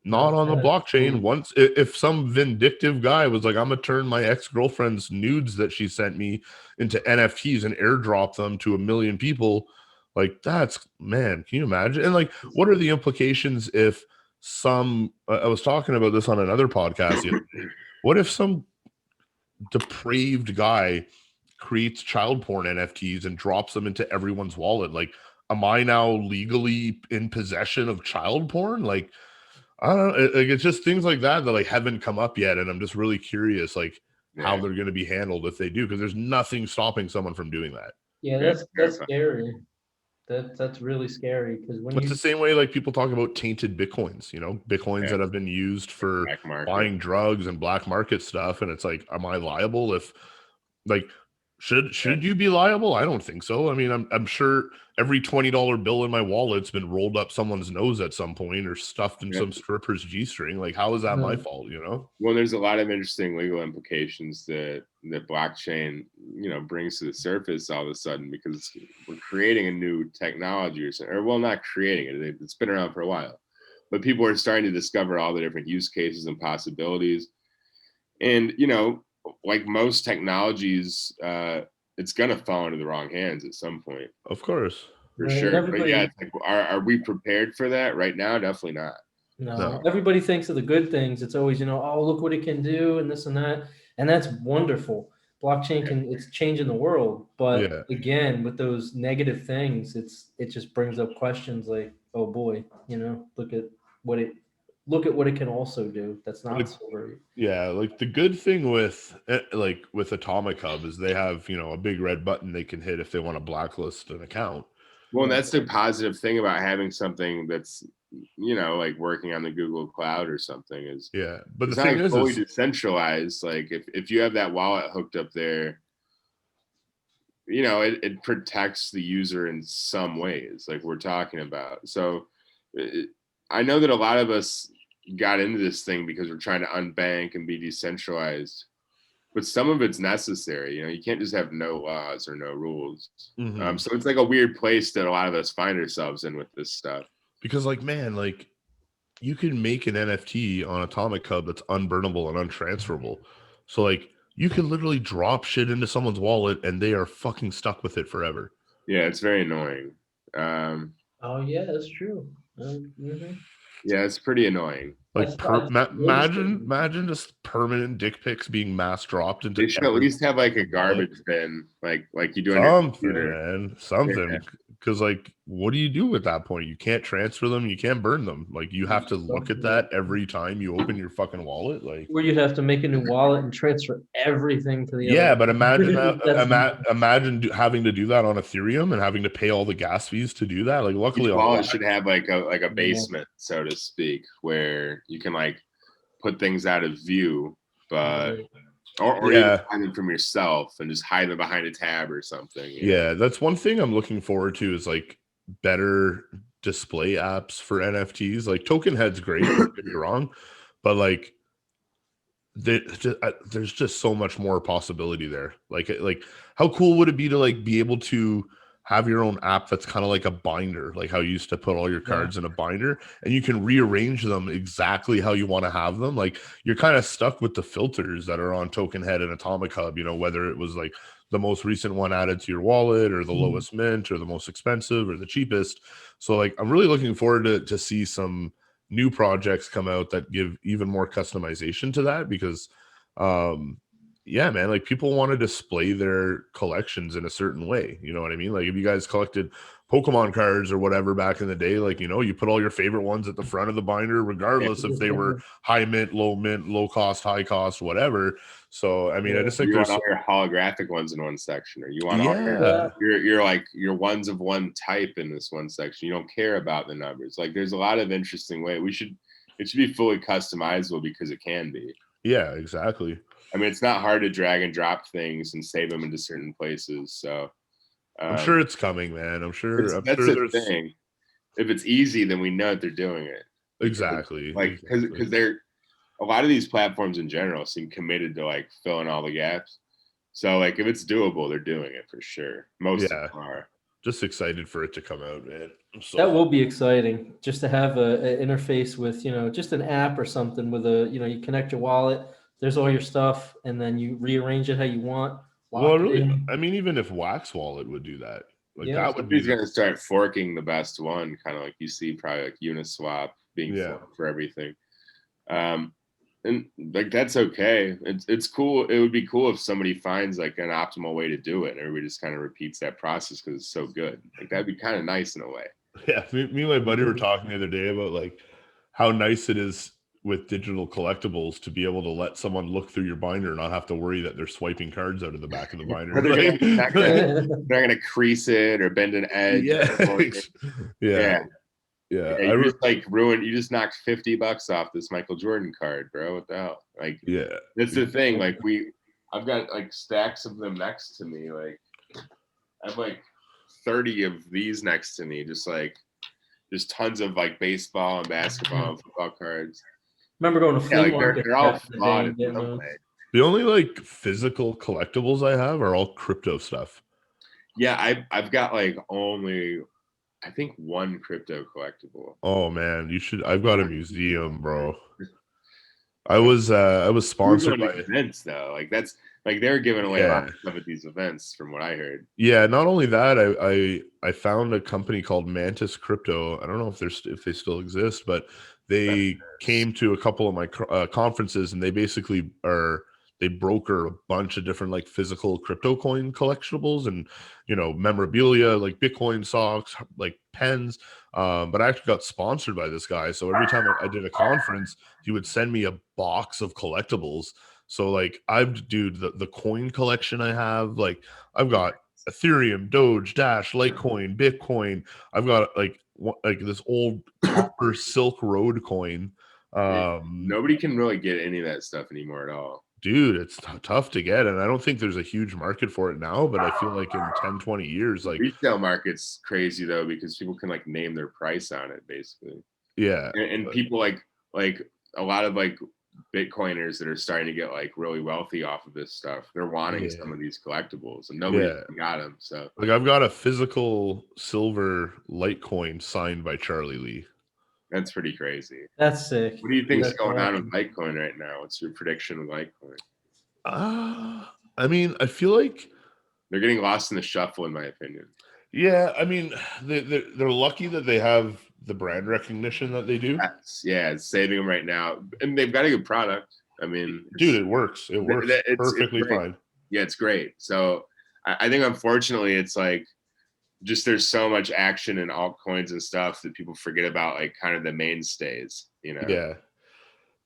not on the blockchain. Once if some vindictive guy was like, I'm gonna turn my ex-girlfriend's nudes that she sent me into NFTs and airdrop them to 1 million people, like that's, man, can you imagine? And like, what are the implications if some I was talking about this on another podcast the other day. What if some depraved guy creates child porn NFTs and drops them into everyone's wallet? Like, am I now legally in possession of child porn? Like, I don't know. Like, it's just things like that that like haven't come up yet, and I'm just really curious, like how they're going to be handled if they do, because there's nothing stopping someone from doing that. Yeah, that's scary. That's really scary because when It's the same way like people talk about tainted bitcoins, you know, bitcoins that have been used for buying drugs and black market stuff, and it's like, am I liable if, like, should you be liable? I don't think so. I mean, I'm sure every $20 bill in my wallet's been rolled up someone's nose at some point or stuffed in some stripper's G-string. Like, how is that my fault, you know? Well, there's a lot of interesting legal implications that blockchain, you know, brings to the surface all of a sudden, because we're creating a new technology or well, not creating it. It's been around for a while, but people are starting to discover all the different use cases and possibilities. And, you know, like most technologies, it's gonna fall into the wrong hands at some point. Of course, for sure. But yeah, it's like, are we prepared for that right now? Definitely not. No, everybody thinks of the good things. It's always, you know, oh, look what it can do and this and that, and that's wonderful. Blockchain it's changing the world, but again, with those negative things, it just brings up questions like, oh boy, you know, look at what it can also do. That's not so great. Yeah, like the good thing with Atomic Hub is they have, you know, a big red button they can hit if they want to blacklist an account. Well, and that's the positive thing about having something that's, you know, like working on the Google Cloud or something is but it's the thing not is fully decentralized. Like if you have that wallet hooked up there, you know, it protects the user in some ways, like we're talking about. So I know that a lot of us got into this thing because we're trying to unbank and be decentralized, but some of it's necessary. You know, you can't just have no laws or no rules. So it's like a weird place that a lot of us find ourselves in with this stuff. Because like, man, like you can make an NFT on Atomic Hub that's unburnable and untransferable. So like you can literally drop shit into someone's wallet and they are fucking stuck with it forever. Yeah, it's very annoying. Oh yeah, that's true. Yeah, it's pretty annoying. Like imagine just permanent dick pics being mass dropped into. They should at least have like a garbage bin, like you do on your computer. Man, something. Because like, what do you do at that point? You can't transfer them. You can't burn them. Like, you have to look at that every time you open your fucking wallet. Like, where you'd have to make a new wallet and transfer everything to the other. But imagine having to do that on Ethereum and having to pay all the gas fees to do that. Like, luckily, each wallet should have like a basement, so to speak, where you can like put things out of view, but. Or you find them from yourself and just hide them behind a tab or something. Yeah, that's one thing I'm looking forward to is like better display apps for NFTs. Like Token Head's great, don't get me wrong, but like there's just so much more possibility there. Like how cool would it be to like be able to have your own app that's kind of like a binder, like how you used to put all your cards in a binder, and you can rearrange them exactly how you want to have them. Like you're kind of stuck with the filters that are on Token Head and Atomic Hub, you know, whether it was like the most recent one added to your wallet or the lowest mint or the most expensive or the cheapest. So like, I'm really looking forward to see some new projects come out that give even more customization to that, because yeah, man, like people want to display their collections in a certain way. You know what I mean? Like if you guys collected Pokemon cards or whatever back in the day, like, you know, you put all your favorite ones at the front of the binder, regardless if they were high mint, low cost, high cost, whatever. So, I mean, I just think you want all your holographic ones in one section, or you want all your ones of one type in this one section. You don't care about the numbers. Like there's a lot of interesting ways. It should be fully customizable because it can be. Yeah, exactly. I mean, it's not hard to drag and drop things and save them into certain places. So I'm sure it's coming, man. I'm sure That's the there's thing. If it's easy, then we know that they're doing it. exactly Because they're a lot of these platforms in general seem committed to like filling all the gaps. So like if it's doable, they're doing it for sure. Most of them are. Just excited for it to come out, man. That will be exciting, just to have a interface with, just an app or something with you connect your wallet, there's all your stuff, and then you rearrange it how you want. Well, really, I mean, even if Wax Wallet would do that, like that would be going to start forking the best one, kind of like you see probably like Uniswap being forked for everything. And like that's okay. It's cool. It would be cool if somebody finds like an optimal way to do it, and everybody just kind of repeats that process because it's so good. Like that'd be kind of nice in a way. Yeah, me and my buddy were talking the other day about like how nice it is with digital collectibles to be able to let someone look through your binder and not have to worry that they're swiping cards out of the back of the binder. They're gonna crease it or bend an edge. Yeah. You just like ruined. You just knocked $50 off this Michael Jordan card, bro. What the hell? Like, that's the thing. Like I've got like stacks of them next to me. Like, I have like 30 of these next to me. Just tons of like baseball and basketball and football cards. Remember going to flea market? They're all flawed in some way. The only like physical collectibles I have are all crypto stuff. Yeah, I've got like only, I think, one crypto collectible. Oh man, you should. I've got a museum, bro. I was sponsored by events though. Like that's like they're giving away a lot of stuff at these events, from what I heard. Yeah, not only that, I found a company called Mantis Crypto. I don't know if they still exist, but they came to a couple of my conferences, and they basically they broker a bunch of different like physical crypto coin collectibles and memorabilia like Bitcoin socks, like pens. But I actually got sponsored by this guy, so every time I did a conference, he would send me a box of collectibles. So like the coin collection I have, like I've got Ethereum, Doge, Dash, Litecoin, Bitcoin. I've got like this old copper Silk Road coin. Nobody can really get any of that stuff anymore at all. Dude, it's tough to get, and I don't think there's a huge market for it now, but I feel like in 10, 20 years, like retail market's crazy though, because people can like name their price on it basically. Yeah. And people like a lot of like Bitcoiners that are starting to get like really wealthy off of this stuff. They're wanting some of these collectibles, and nobody got them. So like I've got a physical silver Litecoin signed by Charlie Lee. That's pretty crazy. That's sick. What do you think's going on with Litecoin right now? What's your prediction of Litecoin? I mean, I feel like they're getting lost in the shuffle, in my opinion. Yeah, I mean, they're lucky that they have the brand recognition that they do. Yeah, it's saving them right now, and they've got a good product. I mean, dude, it works. It works perfectly fine. Yeah, it's great. So I think, unfortunately, it's like just there's so much action in altcoins and stuff that people forget about, like kind of the mainstays. Yeah.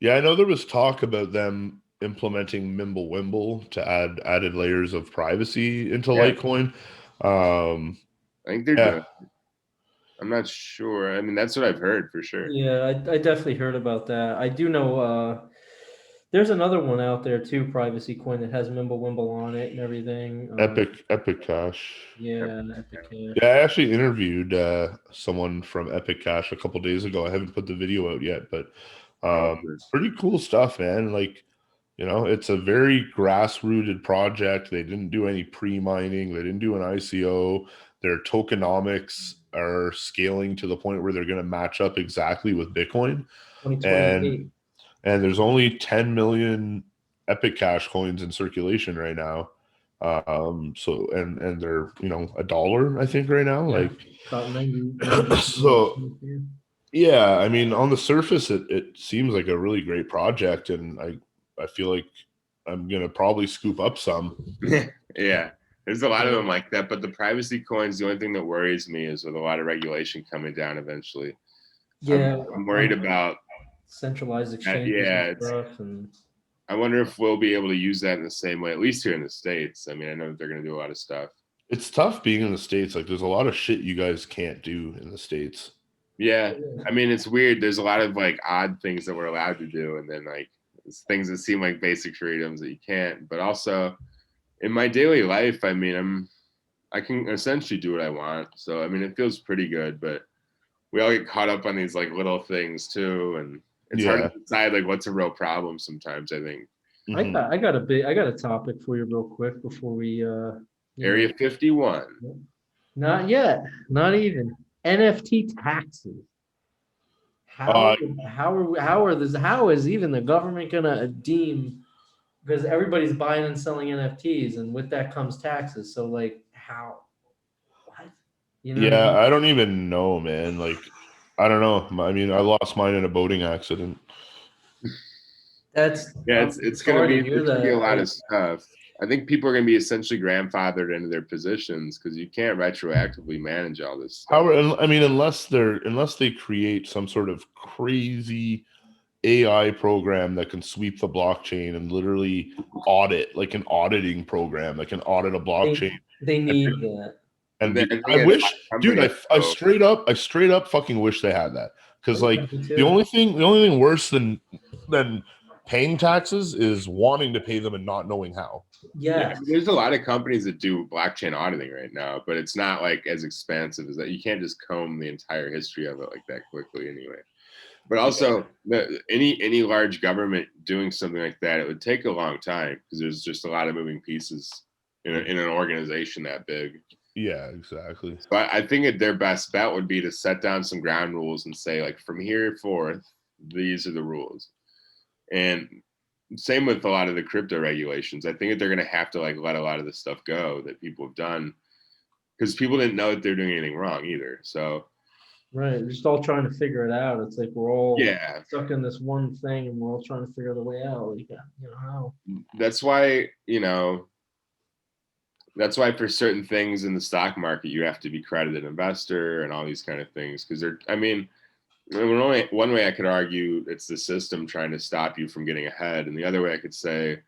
I know there was talk about them implementing Mimblewimble to add added layers of privacy into Litecoin. I think they're doing. I'm not sure. I mean, that's what I've heard for sure. Yeah, I definitely heard about that. I do know there's another one out there too, privacy coin, that has Mimblewimble on it and everything. Epic Cash. Yeah, Epic Cash. Yeah, I actually interviewed someone from Epic Cash a couple days ago. I haven't put the video out yet, but pretty cool stuff, man. Like, it's a very grassrooted project. They didn't do any pre-mining. They didn't do an ICO. Their tokenomics are scaling to the point where they're going to match up exactly with Bitcoin. And there's only 10 million Epic Cash coins in circulation right now. So and they're $1, I think, right now. Like about 90. So yeah, I mean, on the surface it seems like a really great project, and I feel like I'm gonna probably scoop up some. Yeah. There's a lot of them like that, but the privacy coins, the only thing that worries me is with a lot of regulation coming down eventually. Yeah, I'm worried about centralized exchanges and stuff. And I wonder if we'll be able to use that in the same way, at least here in the States. I mean, I know that they're going to do a lot of stuff. It's tough being in the States. Like, there's a lot of shit you guys can't do in the States. Yeah. I mean, it's weird. There's a lot of like odd things that we're allowed to do, and then like things that seem like basic freedoms that you can't. But also, in my daily life, I mean, I can essentially do what I want. So I mean, it feels pretty good, but we all get caught up on these like little things too, and it's hard to decide like what's a real problem sometimes. I think. Mhm. I got a topic for you real quick before we Area 51. Not yet, not even. NFT taxes. How is even the government gonna deem, because everybody's buying and selling NFTs, and with that comes taxes. So like how, what? You know what I Yeah, mean? I don't even know, man. Like, I don't know. I mean, I lost mine in a boating accident. That's Yeah, it's gonna sorry be to hear there's gonna be a lot that. of stuff. I think people are gonna be essentially grandfathered into their positions because you can't retroactively manage all this stuff. I mean, unless they create some sort of crazy AI program that can sweep the blockchain and literally audit, like an auditing program that can audit a blockchain. They need that. And I think I a wish, dude, company- I straight up fucking wish they had that. Because like Me too. the only thing worse than paying taxes is wanting to pay them and not knowing how. Yeah, Yes. there's a lot of companies that do blockchain auditing right now, but it's not like as expansive as that. You can't just comb the entire history of it like that quickly anyway. But also, any large government doing something like that, it would take a long time because there's just a lot of moving pieces in an organization that big. Yeah, exactly. So I think their best bet would be to set down some ground rules and say, like, from here forth, these are the rules. And same with a lot of the crypto regulations. I think that they're going to have to like let a lot of the stuff go that people have done because people didn't know that they're doing anything wrong either. So Right. We're just all trying to figure it out. It's like we're all yeah, stuck in this one thing and we're all trying to figure the way out. Like, how? that's why, that's why for certain things in the stock market, you have to be credited investor and all these kind of things. Because only one way I could argue it's the system trying to stop you from getting ahead. And the other way I could say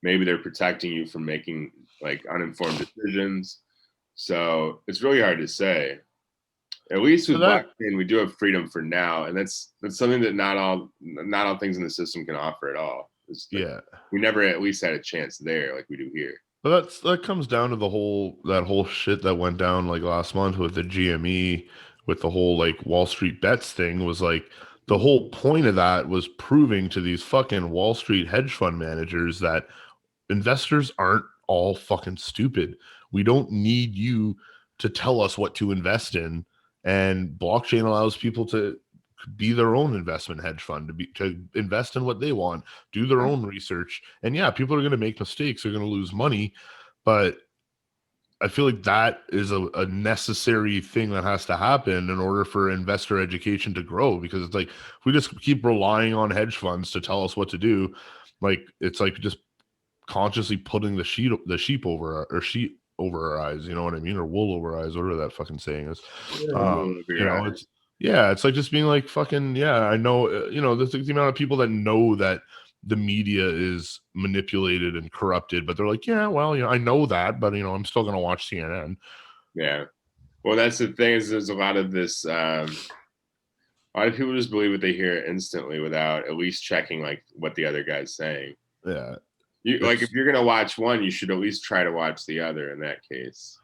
maybe they're protecting you from making like uninformed decisions. So it's really hard to say. At least with blockchain, we do have freedom for now. And that's something that not all things in the system can offer at all. Yeah. We never at least had a chance there like we do here. But that comes down to that whole shit that went down like last month with the GME, with the whole like Wall Street bets thing. Was like the whole point of that was proving to these fucking Wall Street hedge fund managers that investors aren't all fucking stupid. We don't need you to tell us what to invest in. And blockchain allows people to be their own investment hedge fund, to invest in what they want, do their own research. And yeah, people are going to make mistakes, they're going to lose money, but I feel like that is a necessary thing that has to happen in order for investor education to grow. Because it's like if we just keep relying on hedge funds to tell us what to do, like it's like just consciously putting the sheep over our eyes, you know what I mean, or wool over our eyes, whatever that fucking saying is. It's like just being like fucking I know, there's the amount of people that know that the media is manipulated and corrupted, but they're like, I know that, but I'm still gonna watch CNN. Yeah, well, that's the thing, is there's a lot of this a lot of people just believe what they hear instantly without at least checking like what the other guy's saying. Yeah, like if you're gonna watch one, you should at least try to watch the other in that case.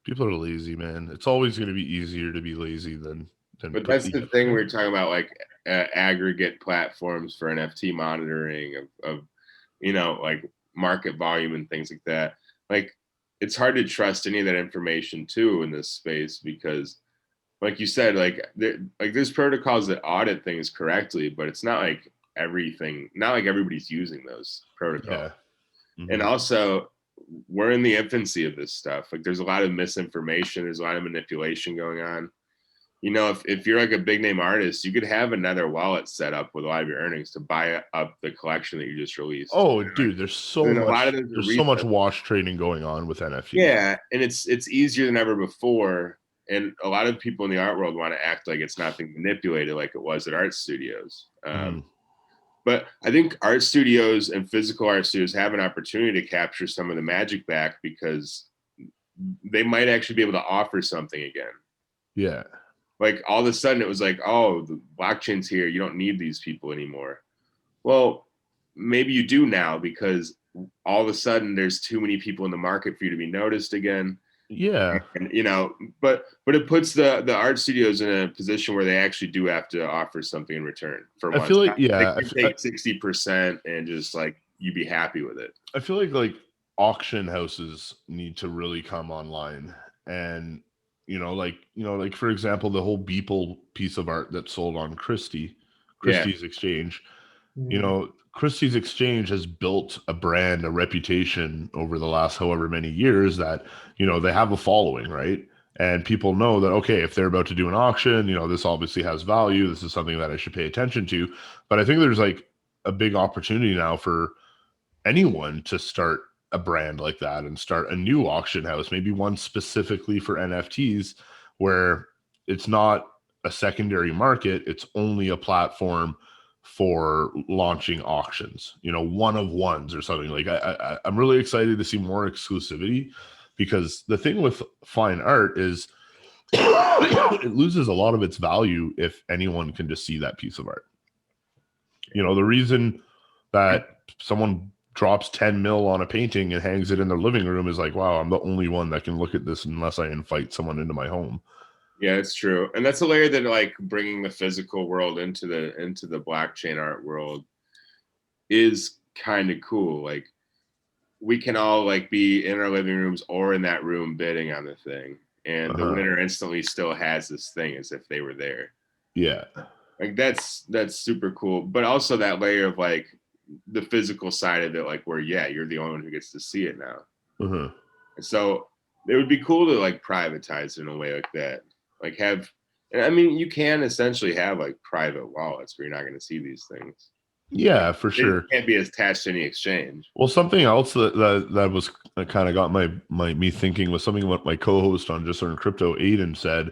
People are lazy, man. It's always going to be easier to be lazy than but that's the thing, we're talking about, like aggregate platforms for NFT monitoring of like market volume and things like that. Like it's hard to trust any of that information too in this space because, like you said, like there's protocols that audit things correctly, but it's not like everybody's using those protocols. Yeah. Mm-hmm. And also we're in the infancy of this stuff. Like there's a lot of misinformation, there's a lot of manipulation going on. If you're like a big name artist, you could have another wallet set up with a lot of your earnings to buy up the collection that you just released. Oh, dude, there's so much wash trading going on with NFTs. Yeah, and it's easier than ever before. And a lot of people in the art world want to act like it's not being manipulated like it was at art studios. But I think art studios and physical art studios have an opportunity to capture some of the magic back because they might actually be able to offer something again. Yeah. Like all of a sudden it was like, oh, the blockchain's here. You don't need these people anymore. Well, maybe you do now because all of a sudden there's too many people in the market for you to be noticed again. Yeah. And, you know, but it puts the art studios in a position where they actually do have to offer something in return for I once. feel like, They yeah, can take 60% and just like you be happy with it. I feel like auction houses need to really come online. And like for example, the whole Beeple piece of art that sold on Christie's Exchange. Christie's Exchange has built a brand, a reputation over the last however many years that, they have a following, right? And people know that, okay, if they're about to do an auction, this obviously has value. This is something that I should pay attention to. But I think there's like a big opportunity now for anyone to start a brand like that and start a new auction house, maybe one specifically for NFTs, where it's not a secondary market, it's only a platform for launching auctions, one of ones or something. Like I'm really excited to see more exclusivity, because the thing with fine art is it loses a lot of its value if anyone can just see that piece of art. The reason that someone drops 10 mil on a painting and hangs it in their living room is like, wow, I'm the only one that can look at this unless I invite someone into my home. Yeah, it's true. And that's a layer that like bringing the physical world into the blockchain art world is kind of cool. Like we can all like be in our living rooms or in that room bidding on the thing. And the winner instantly still has this thing as if they were there. Yeah. Like that's super cool. But also that layer of like the physical side of it, like where, yeah, you're the only one who gets to see it now. And so it would be cool to like privatize it in a way like that. Like you can essentially have like private wallets where you're not going to see these things. Yeah, for sure. It can't be attached to any exchange. Well, something else that was kind of got me thinking was something what my co-host on Just Learn Crypto, Aiden, said.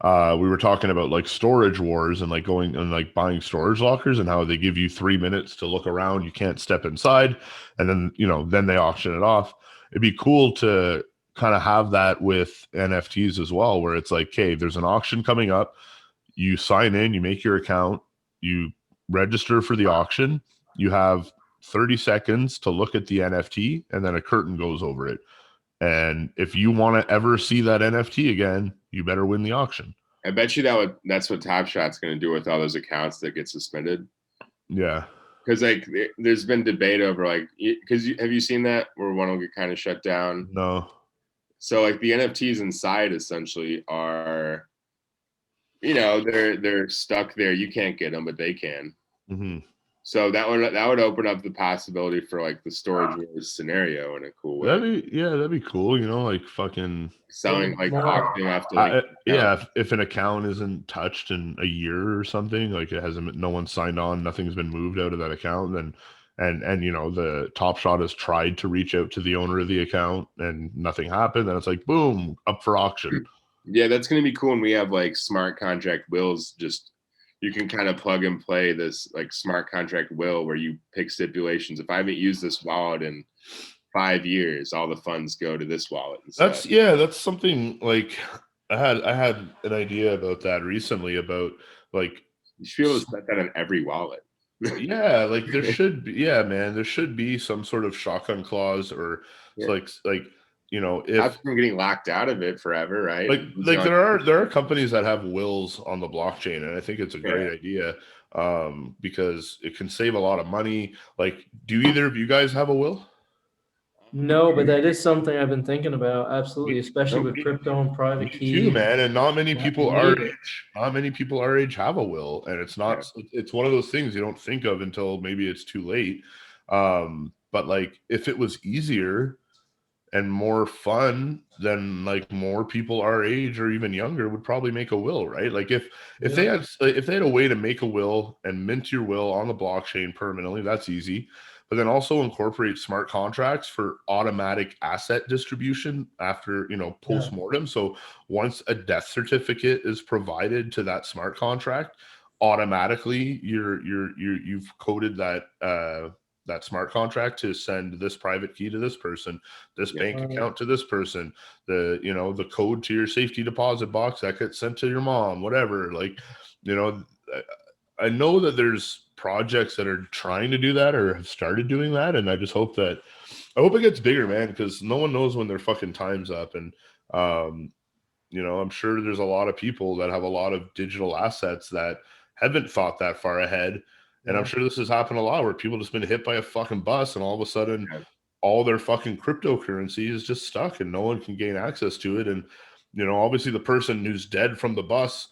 We were talking about like storage wars and like going and like buying storage lockers and how they give you 3 minutes to look around. You can't step inside, and then they auction it off. It'd be cool to kind of have that with NFTs as well, where it's like, okay, there's an auction coming up. You sign in, you make your account, you register for the auction. You have 30 seconds to look at the NFT, and then a curtain goes over it. And if you want to ever see that NFT again, you better win the auction. I bet you that's what Top Shot's going to do with all those accounts that get suspended. Yeah. Because like there's been debate over like, because have you seen that where one will get kind of shut down? No. So like the NFTs inside essentially are, they're stuck there. You can't get them, but they can. So that would open up the possibility for like the storage wars scenario in a cool way. That'd be cool. Like fucking selling like auctioning off to like if an account isn't touched in a year or something, like it hasn't, no one signed on, nothing's been moved out of that account, then and the Top Shot has tried to reach out to the owner of the account and nothing happened, then it's like boom, up for auction. Yeah, that's gonna be cool. And we have like smart contract wills. Just you can kind of plug and play this like smart contract will where you pick stipulations. If I haven't used this wallet in 5 years, all the funds go to this wallet. That's something like I had an idea about that recently about like you should be able to set that in every wallet. Yeah, like there should be, there should be some sort of shotgun clause or if from getting locked out of it forever, right? Like there are companies that have wills on the blockchain, and I think it's a great idea because it can save a lot of money. Like, do either of you guys have a will? No, but that is something I've been thinking about. Absolutely, especially with crypto and private key. Too, man, and not many people our age have a will, and it's not. It's one of those things you don't think of until maybe it's too late. But like, if it was easier and more fun, then like more people our age or even younger would probably make a will, right? Like if they had a way to make a will and mint your will on the blockchain permanently, that's easy. But then also incorporate smart contracts for automatic asset distribution after, post-mortem. So once a death certificate is provided to that smart contract, automatically you've coded that smart contract to send this private key to this person, this bank account to this person, the code to your safety deposit box that gets sent to your mom, whatever. Like, I know that there's projects that are trying to do that or have started doing that, and I hope it gets bigger, man, because no one knows when their fucking time's up. And You know, I'm sure there's a lot of people that have a lot of digital assets that haven't thought that far ahead. And I'm sure this has happened a lot where people just been hit by a fucking bus and all of a sudden all their fucking cryptocurrency is just stuck and no one can gain access to it. And, you know, obviously the person who's dead from the bus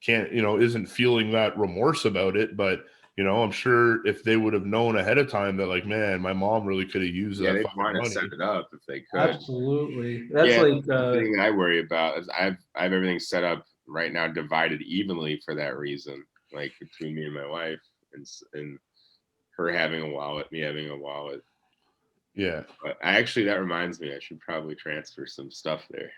can't, you know, isn't feeling that remorse about it. But, you know, I'm sure if they would have known ahead of time that, like, man, my mom really could have used that they'd fucking want to money. set it up if they could. Absolutely. That's like the thing that I worry about is I have everything set up right now, divided evenly for that reason, like between me and my wife, and her having a wallet, me having a wallet. Yeah. But that reminds me, I should probably transfer some stuff there.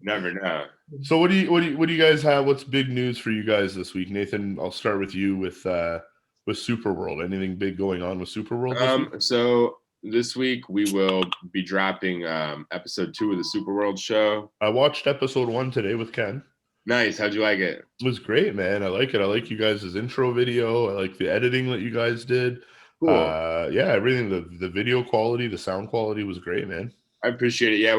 Never know. So what do you guys have? What's big news for you guys this week? Nathan, I'll start with you with SuperWorld. Anything big going on with SuperWorld this week? So this week we will be dropping episode 2 of the SuperWorld show. I watched episode 1 today with Ken. Nice. How'd you like it? It was great, man. I like it. I like you guys' intro video. I like the editing that you guys did. Cool. Yeah, everything. The video quality, the sound quality was great, man. I appreciate it. Yeah,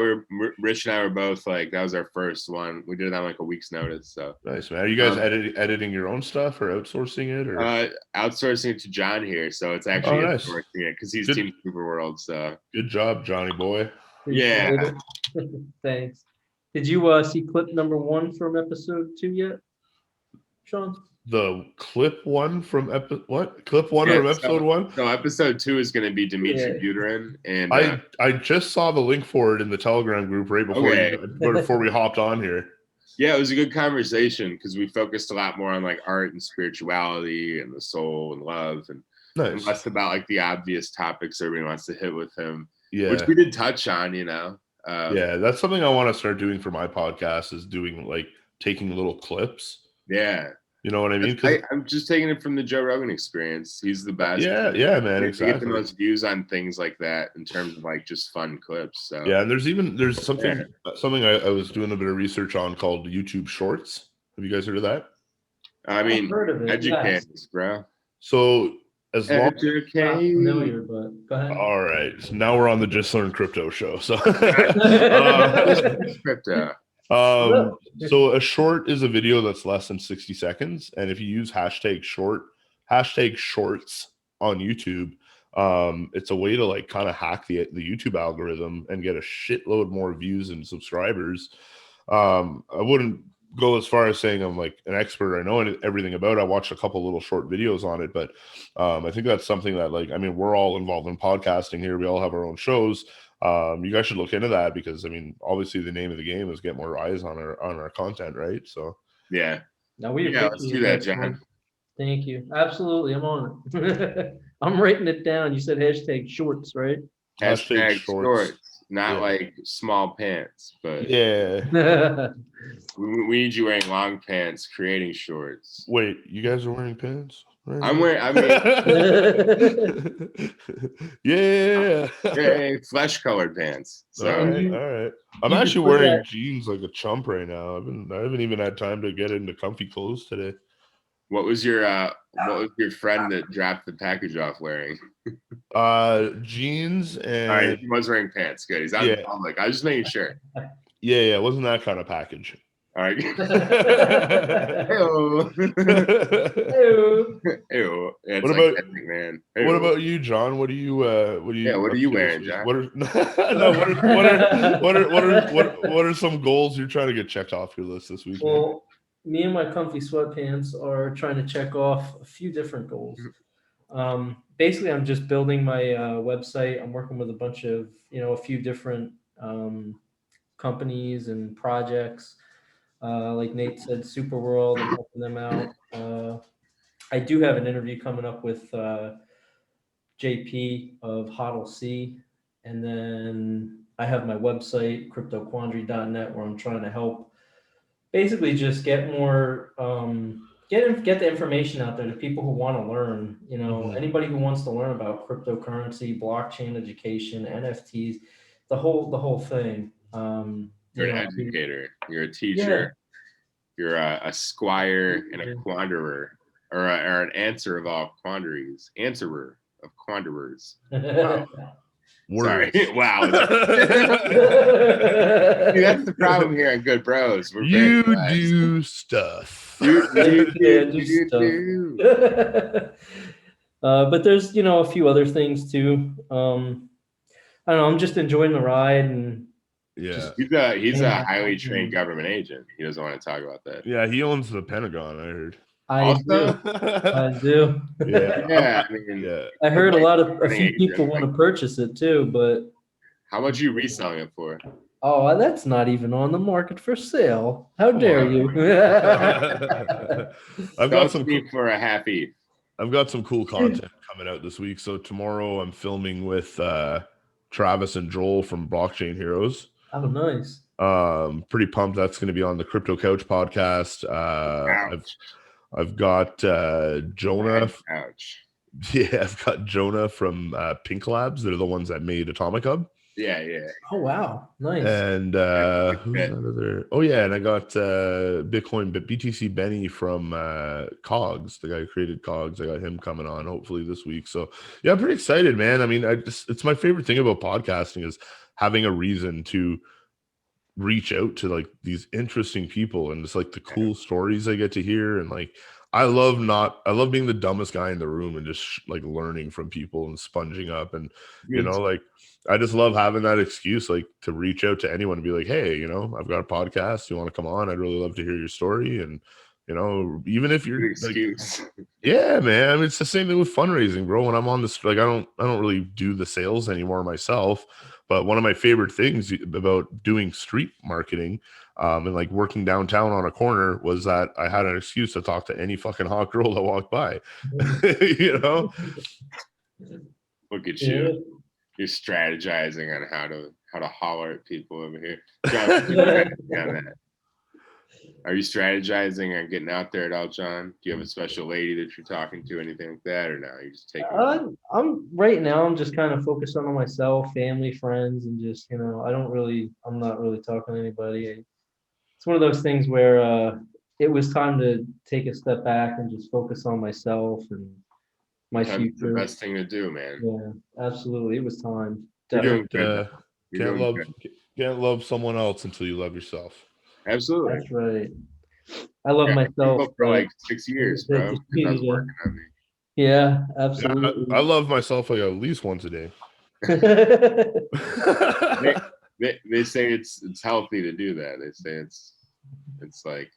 Rich and I were both like, that was our first one. We did it on like a week's notice. So nice, man. Are you guys editing your own stuff or outsourcing it, or outsourcing it to John here? So it's actually nice. outsourcing it because he's Team SuperWorld. So good job, Johnny boy. Yeah. Thanks. Did you see clip number 1 from episode 2 yet, Shawn? The clip 1 from clip 1 from episode 1? So episode 2 is going to be Dimitri Buterin, and I just saw the link for it in the Telegram group right before we hopped on here. Yeah, it was a good conversation because we focused a lot more on like art and spirituality and the soul and love, and less about like the obvious topics everybody wants to hit with him. Yeah, which we did touch on, you know. Yeah, that's something I want to start doing for my podcast, is doing like taking little clips. Yeah. You know what I mean? I'm just taking it from the Joe Rogan experience. He's the best. Yeah, man, exactly. Get the most views on things like that in terms of like just fun clips. So yeah, and there's something I was doing a bit of research on called YouTube Shorts. Have you guys heard of that? I mean, educate us, bro. So as long as you're familiar, but go ahead. All right, so now we're on the Just Learn Crypto show. So crypto. So a short is a video that's less than 60 seconds, and if you use hashtag shorts on YouTube, it's a way to like kind of hack the YouTube algorithm and get a shitload more views and subscribers. I wouldn't go as far as saying I'm like an expert, I know everything about it. I watched a couple little short videos on it, but I think that's something that, like, I mean, we're all involved in podcasting here, we all have our own shows. You guys should look into that, because I mean, obviously the name of the game is get more eyes on our content, right? So yeah. Now let's do that, John. Thank you. Absolutely, I'm on it. I'm writing it down. You said hashtag shorts, right? Hashtag shorts. Not like small pants, but yeah. we need you wearing long pants, creating shorts. Wait, you guys are wearing pants? Right? I'm wearing. I mean, yeah, flesh colored pants. So. All right. I'm actually wearing jeans like a chump right now. I haven't even had time to get into comfy clothes today. What was your friend that dropped the package off wearing? Jeans and. All right, he was wearing pants. Good. He's out in public. I was just making sure. Yeah, it wasn't that kind of package. All right. Ew. Ew. Yeah, what about man? What about you, John? What are you wearing, John? What are some goals you're trying to get checked off your list this week? Well, me and my comfy sweatpants are trying to check off a few different goals. Basically, I'm just building my website. I'm working with a bunch of, a few different companies and projects. Like Nate said, SuperWorld, I'm helping them out. I do have an interview coming up with JP of Hodl C. And then I have my website, cryptoquandary.net, where I'm trying to help basically just get more, get the information out there to people who want to learn. Anybody who wants to learn about cryptocurrency, blockchain education, NFTs, the whole thing. You're an educator. You're a teacher. Yeah. You're a squire and a quanderer, or an answer of all quandaries. Answerer of quanderers. Wow. Sorry. Words. Wow. See, that's the problem here on Good Bros. We're very You relaxed. do stuff. But there's, a few other things too. I don't know. I'm just enjoying the ride, and Yeah. He's a highly trained government agent. He doesn't want to talk about that. Yeah, he owns the Pentagon, I heard. I do. Yeah. I heard a few people want to purchase it too, but how much are you reselling it for? Oh, that's not even on the market for sale. How dare you? I've got some for a half ETH. I've got some cool content coming out this week. So tomorrow I'm filming with Travis and Joel from Blockchain Heroes. Oh, nice. Pretty pumped. That's going to be on the Crypto Couch podcast. I've got Jonah. Yeah, I've got Jonah from Pink Labs. They're the ones that made Atomic Hub. Yeah. Oh wow, nice. And who's that other? Oh yeah, and I got BTC Benny from Cogs, the guy who created Cogs. I got him coming on hopefully this week. So yeah, I'm pretty excited, man. I mean, it's my favorite thing about podcasting is having a reason to reach out to like these interesting people and just like the cool stories I get to hear. And like I love being the dumbest guy in the room and just like learning from people and sponging up. And like I just love having that excuse like to reach out to anyone and be like, hey, I've got a podcast, you want to come on? I'd really love to hear your story. And even if you're excuse. Like, yeah, man, I mean, it's the same thing with fundraising, bro. When I'm on this, like I don't really do the sales anymore myself. But one of my favorite things about doing street marketing and like working downtown on a corner was that I had an excuse to talk to any fucking hot girl that walked by. Look at you. You're strategizing on how to holler at people over here. John, are you strategizing on getting out there at all, John? Do you have a special lady that you're talking to, anything like that, or no? You just taking I'm just kind of focused on myself, family, friends, and just I'm not really talking to anybody. It's one of those things where it was time to take a step back and just focus on myself and my future. The best thing to do, man. Yeah, absolutely. It was time. Can't love someone else until you love yourself. Absolutely. That's right. I love myself for like 6 years, bro. That's working on me. Yeah, absolutely. Yeah, I love myself like at least once a day. They say it's healthy to do that. They say it's like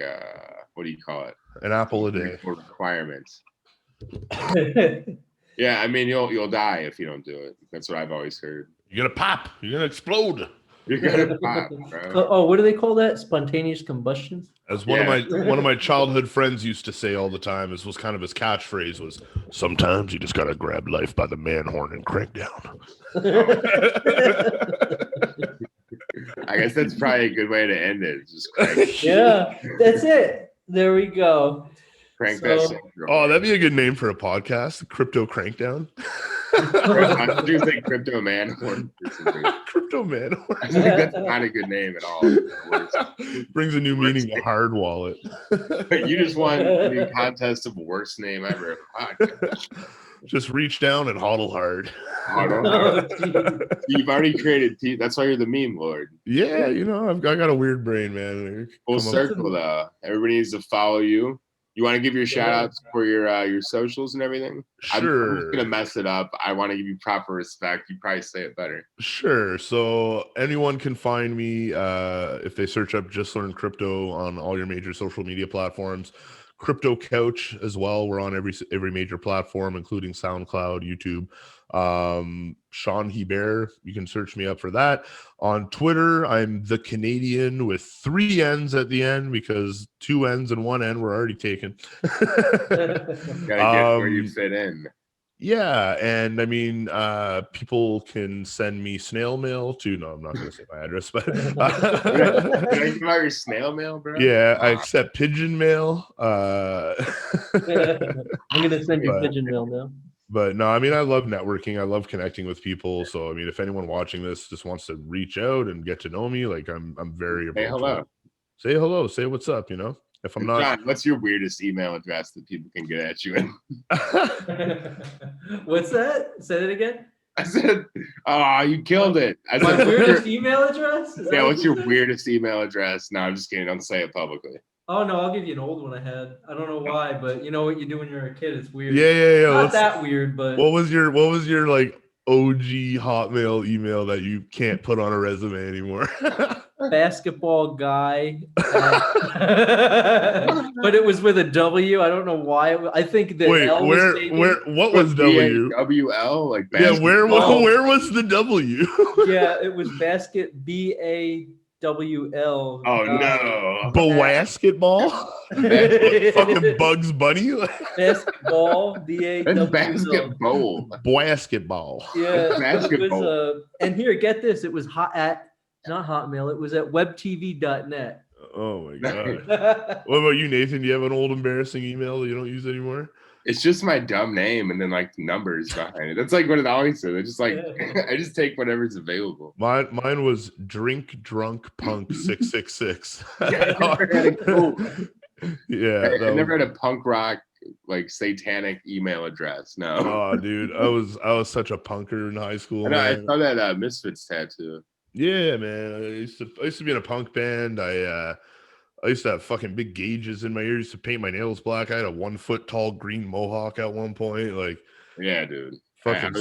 what do you call it? An apple a day. Requirements. Yeah, I mean you'll die if you don't do it. That's what I've always heard. You're gonna pop. You're gonna explode. You're gonna pop, bro. Oh, what do they call that? Spontaneous combustion? As one of my childhood friends used to say all the time, was kind of his catchphrase was, sometimes you just gotta grab life by the man horn and crank down. I guess that's probably a good way to end it. Just crank. Yeah, that's it. There we go. Crank that. Oh, that'd be a good name for a podcast. Crypto Crankdown. I do think Crypto Man Horn. Crypto Man Horn. I think that's not a good name at all. Brings a new meaning to hard wallet. You just won the contest of worst name ever. Just reach down and hodl hard. You've already created. That's why you're the meme lord. Yeah, I got a weird brain, man. Full circle though. Everybody needs to follow you. You want to give your shout outs for your socials and everything? Sure. I'm just going to mess it up. I want to give you proper respect. You probably say it better. Sure. So anyone can find me if they search up Just Learn Crypto on all your major social media platforms. Crypto Couch as well. We're on every major platform, including SoundCloud, YouTube. Shawn Hebert, you can search me up for that. On Twitter, I'm the Canadian with 3 N's at the end because 2 N's and 1 N were already taken. Gotta get where you fit in. Yeah, and I mean, people can send me snail mail to. No, I'm not going to say my address, but Can I give out your snail mail, bro? Yeah, I accept pigeon mail. I'm going to send you pigeon mail now. But no, I mean, I love networking. I love connecting with people. So I mean, if anyone watching this just wants to reach out and get to know me, like I'm very approachable. Say hello. Say what's up. If I'm not. John, what's your weirdest email address that people can get at you in? What's that? Say it again. I said, oh, you killed it. I My said, weirdest email address? Is that yeah, what what's you your said? weirdest email address? No, I'm just kidding. Don't say it publicly. Oh no, I'll give you an old one I had. I don't know why, but you know what you do when you're a kid? It's weird. Yeah. Not that weird, but What was your like OG Hotmail email that you can't put on a resume anymore? basketball guy. But it was with a W. I don't know why. I think the Wait, L was taken. what was W? BAWL, like Yeah, where basketball. was the W? Yeah, it was basket BAWL. Oh no. Basketball? Fucking Bugs Bunny? Basketball That's BAWL. basketball. Basketball. Yeah, Basketball. it was. And here, get this. It was not Hotmail. It was at webtv.net. Oh my god. What about you, Nathan? Do you have an old embarrassing email that you don't use anymore? It's just my dumb name and then like numbers behind it. That's like what it always says. I just like I just take whatever's available. Mine was drink drunk punk 666. Yeah, I never had Yeah, I never had a punk rock like satanic email address. No. Oh, dude, I was such a punker in high school. I know, I Man. saw that Misfits tattoo. Yeah, man. I used to be in a punk band. I used to have fucking big gauges in my ears. Used to paint my nails black. I had a 1 foot tall green mohawk at one point. Like, Yeah, dude. fucking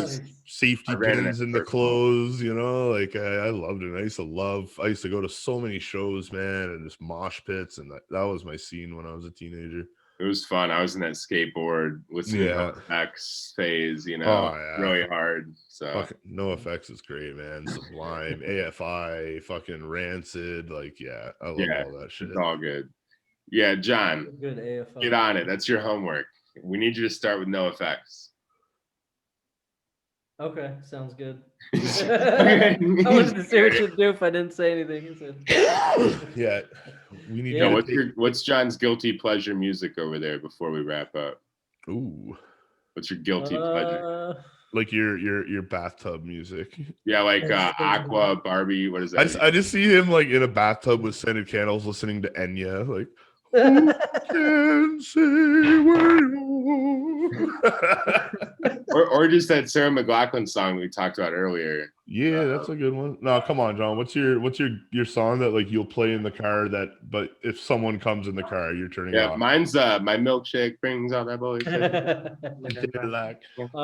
safety ran in pins that in the circle. clothes, you know. Like, I loved it. I used to go to so many shows, man, and just mosh pits, and that was my scene when I was a teenager. It was fun. I was in that skateboard listening to NoFX phase, you know, Oh, yeah. really hard. So Fucking NoFX is great, man. Sublime, AFI, fucking Rancid, like, yeah, I love all that shit. it's all good. Yeah, John, Good AFL. get on it. That's your homework. We need you to start with NoFX. Okay, sounds good. I wanted to see what you'd do if I didn't say anything. He said, Yeah, we need. Yeah. What's John's guilty pleasure music over there before we wrap up? Ooh, What's your guilty pleasure? like your bathtub music. Yeah, like Aqua, Barbie. What is that? I just see him like in a bathtub with scented candles, listening to Enya. Like, who can say where you are? or just that Sarah McLachlan song we talked about earlier. Yeah, that's a good one. No, come on, John. What's your song that like you'll play in the car but if someone comes in the car, you're turning it off? Mine's My Milkshake Brings Out That Boy.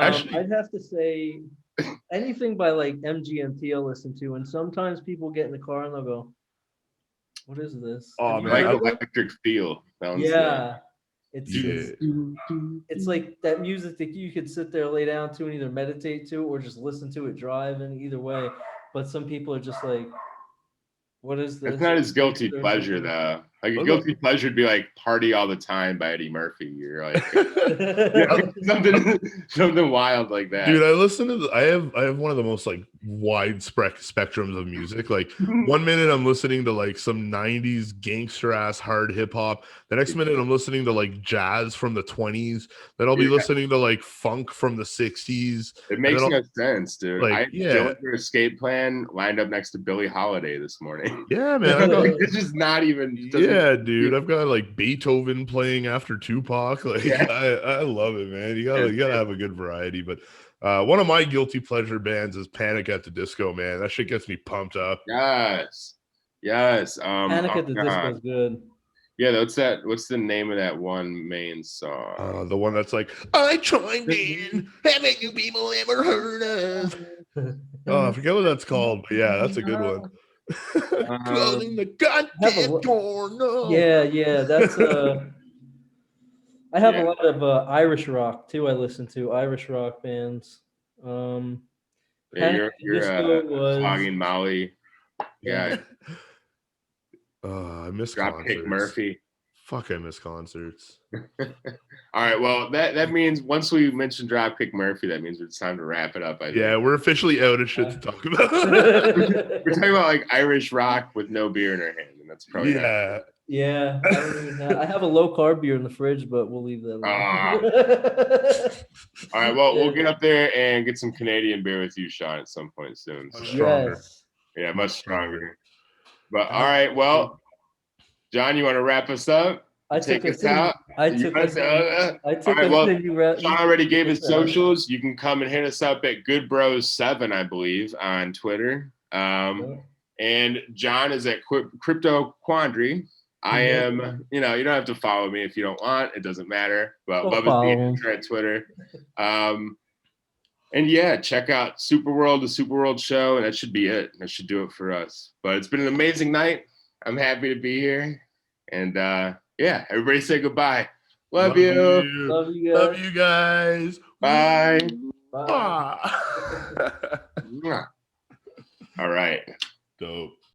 Actually, I'd have to say anything by like MGMT I'll listen to, and sometimes people get in the car and they'll go, "What is this?" Oh, Have you man, heard Like of it? Electric Feel. Yeah. It's Yeah. it's like that music that you could sit there, lay down to, and either meditate to or just listen to it driving. Either way, but some people are just like, "What is this?" It's not his guilty pleasure though. Like a guilty pleasure would be like "Party All the Time" by Eddie Murphy. You're like something wild like that. Dude, I listen to I have one of the most like wide spectrums of music. Like 1 minute I'm listening to like some 90s gangster ass hard hip hop. The next minute I'm listening to like jazz from the 20s. Then I'll be listening to like funk from the 60s. It makes no sense, dude. Like, I had Dillinger Escape Plan lined up next to Billie Holiday this morning. Yeah, man. It's just not even. Yeah, dude. I've got like Beethoven playing after Tupac. Like, I love it, man. You gotta have a good variety. But one of my guilty pleasure bands is Panic at the Disco, man. That shit gets me pumped up. Yes. Panic at the Disco is good. Yeah, what's the name of that one main song? The one that's like, I chimed in. Haven't you people ever heard of? Oh, I forget what that's called. But yeah, that's a good one. Closing the goddamn door. No. Yeah, that's I have a lot of Irish rock too. I listen to Irish rock bands. You're was Flogging Molly. Yeah. I miss Dropkick concerts. Murphy. Fuck, I miss concerts. All right, well, that means once we mention Dropkick Murphy, that means it's time to wrap it up. I think. Yeah, we're officially out of shit to talk about. We're talking about like Irish rock with no beer in our hand, and that's probably Yeah, I have a low carb beer in the fridge, but we'll leave that alone. All right, well, we'll get up there and get some Canadian beer with you, Shawn, at some point soon. Much stronger. Yeah, much stronger. But all right, well, John, you want to wrap us up? I take took us out. I You took guys- a I took all right, a well, city route. Shawn already gave his socials. You can come and hit us up at Good Bros 7, I believe, on Twitter. And John is at Crypto Quandary. I am, you don't have to follow me if you don't want. It doesn't matter. But love is the answer at Twitter. And yeah, check out SuperWorld, the SuperWorld show, and that should be it. That should do it for us. But it's been an amazing night. I'm happy to be here. And yeah, everybody say goodbye. Love you. Love you guys. Love you guys. Bye. Bye. Ah. All right. Dope.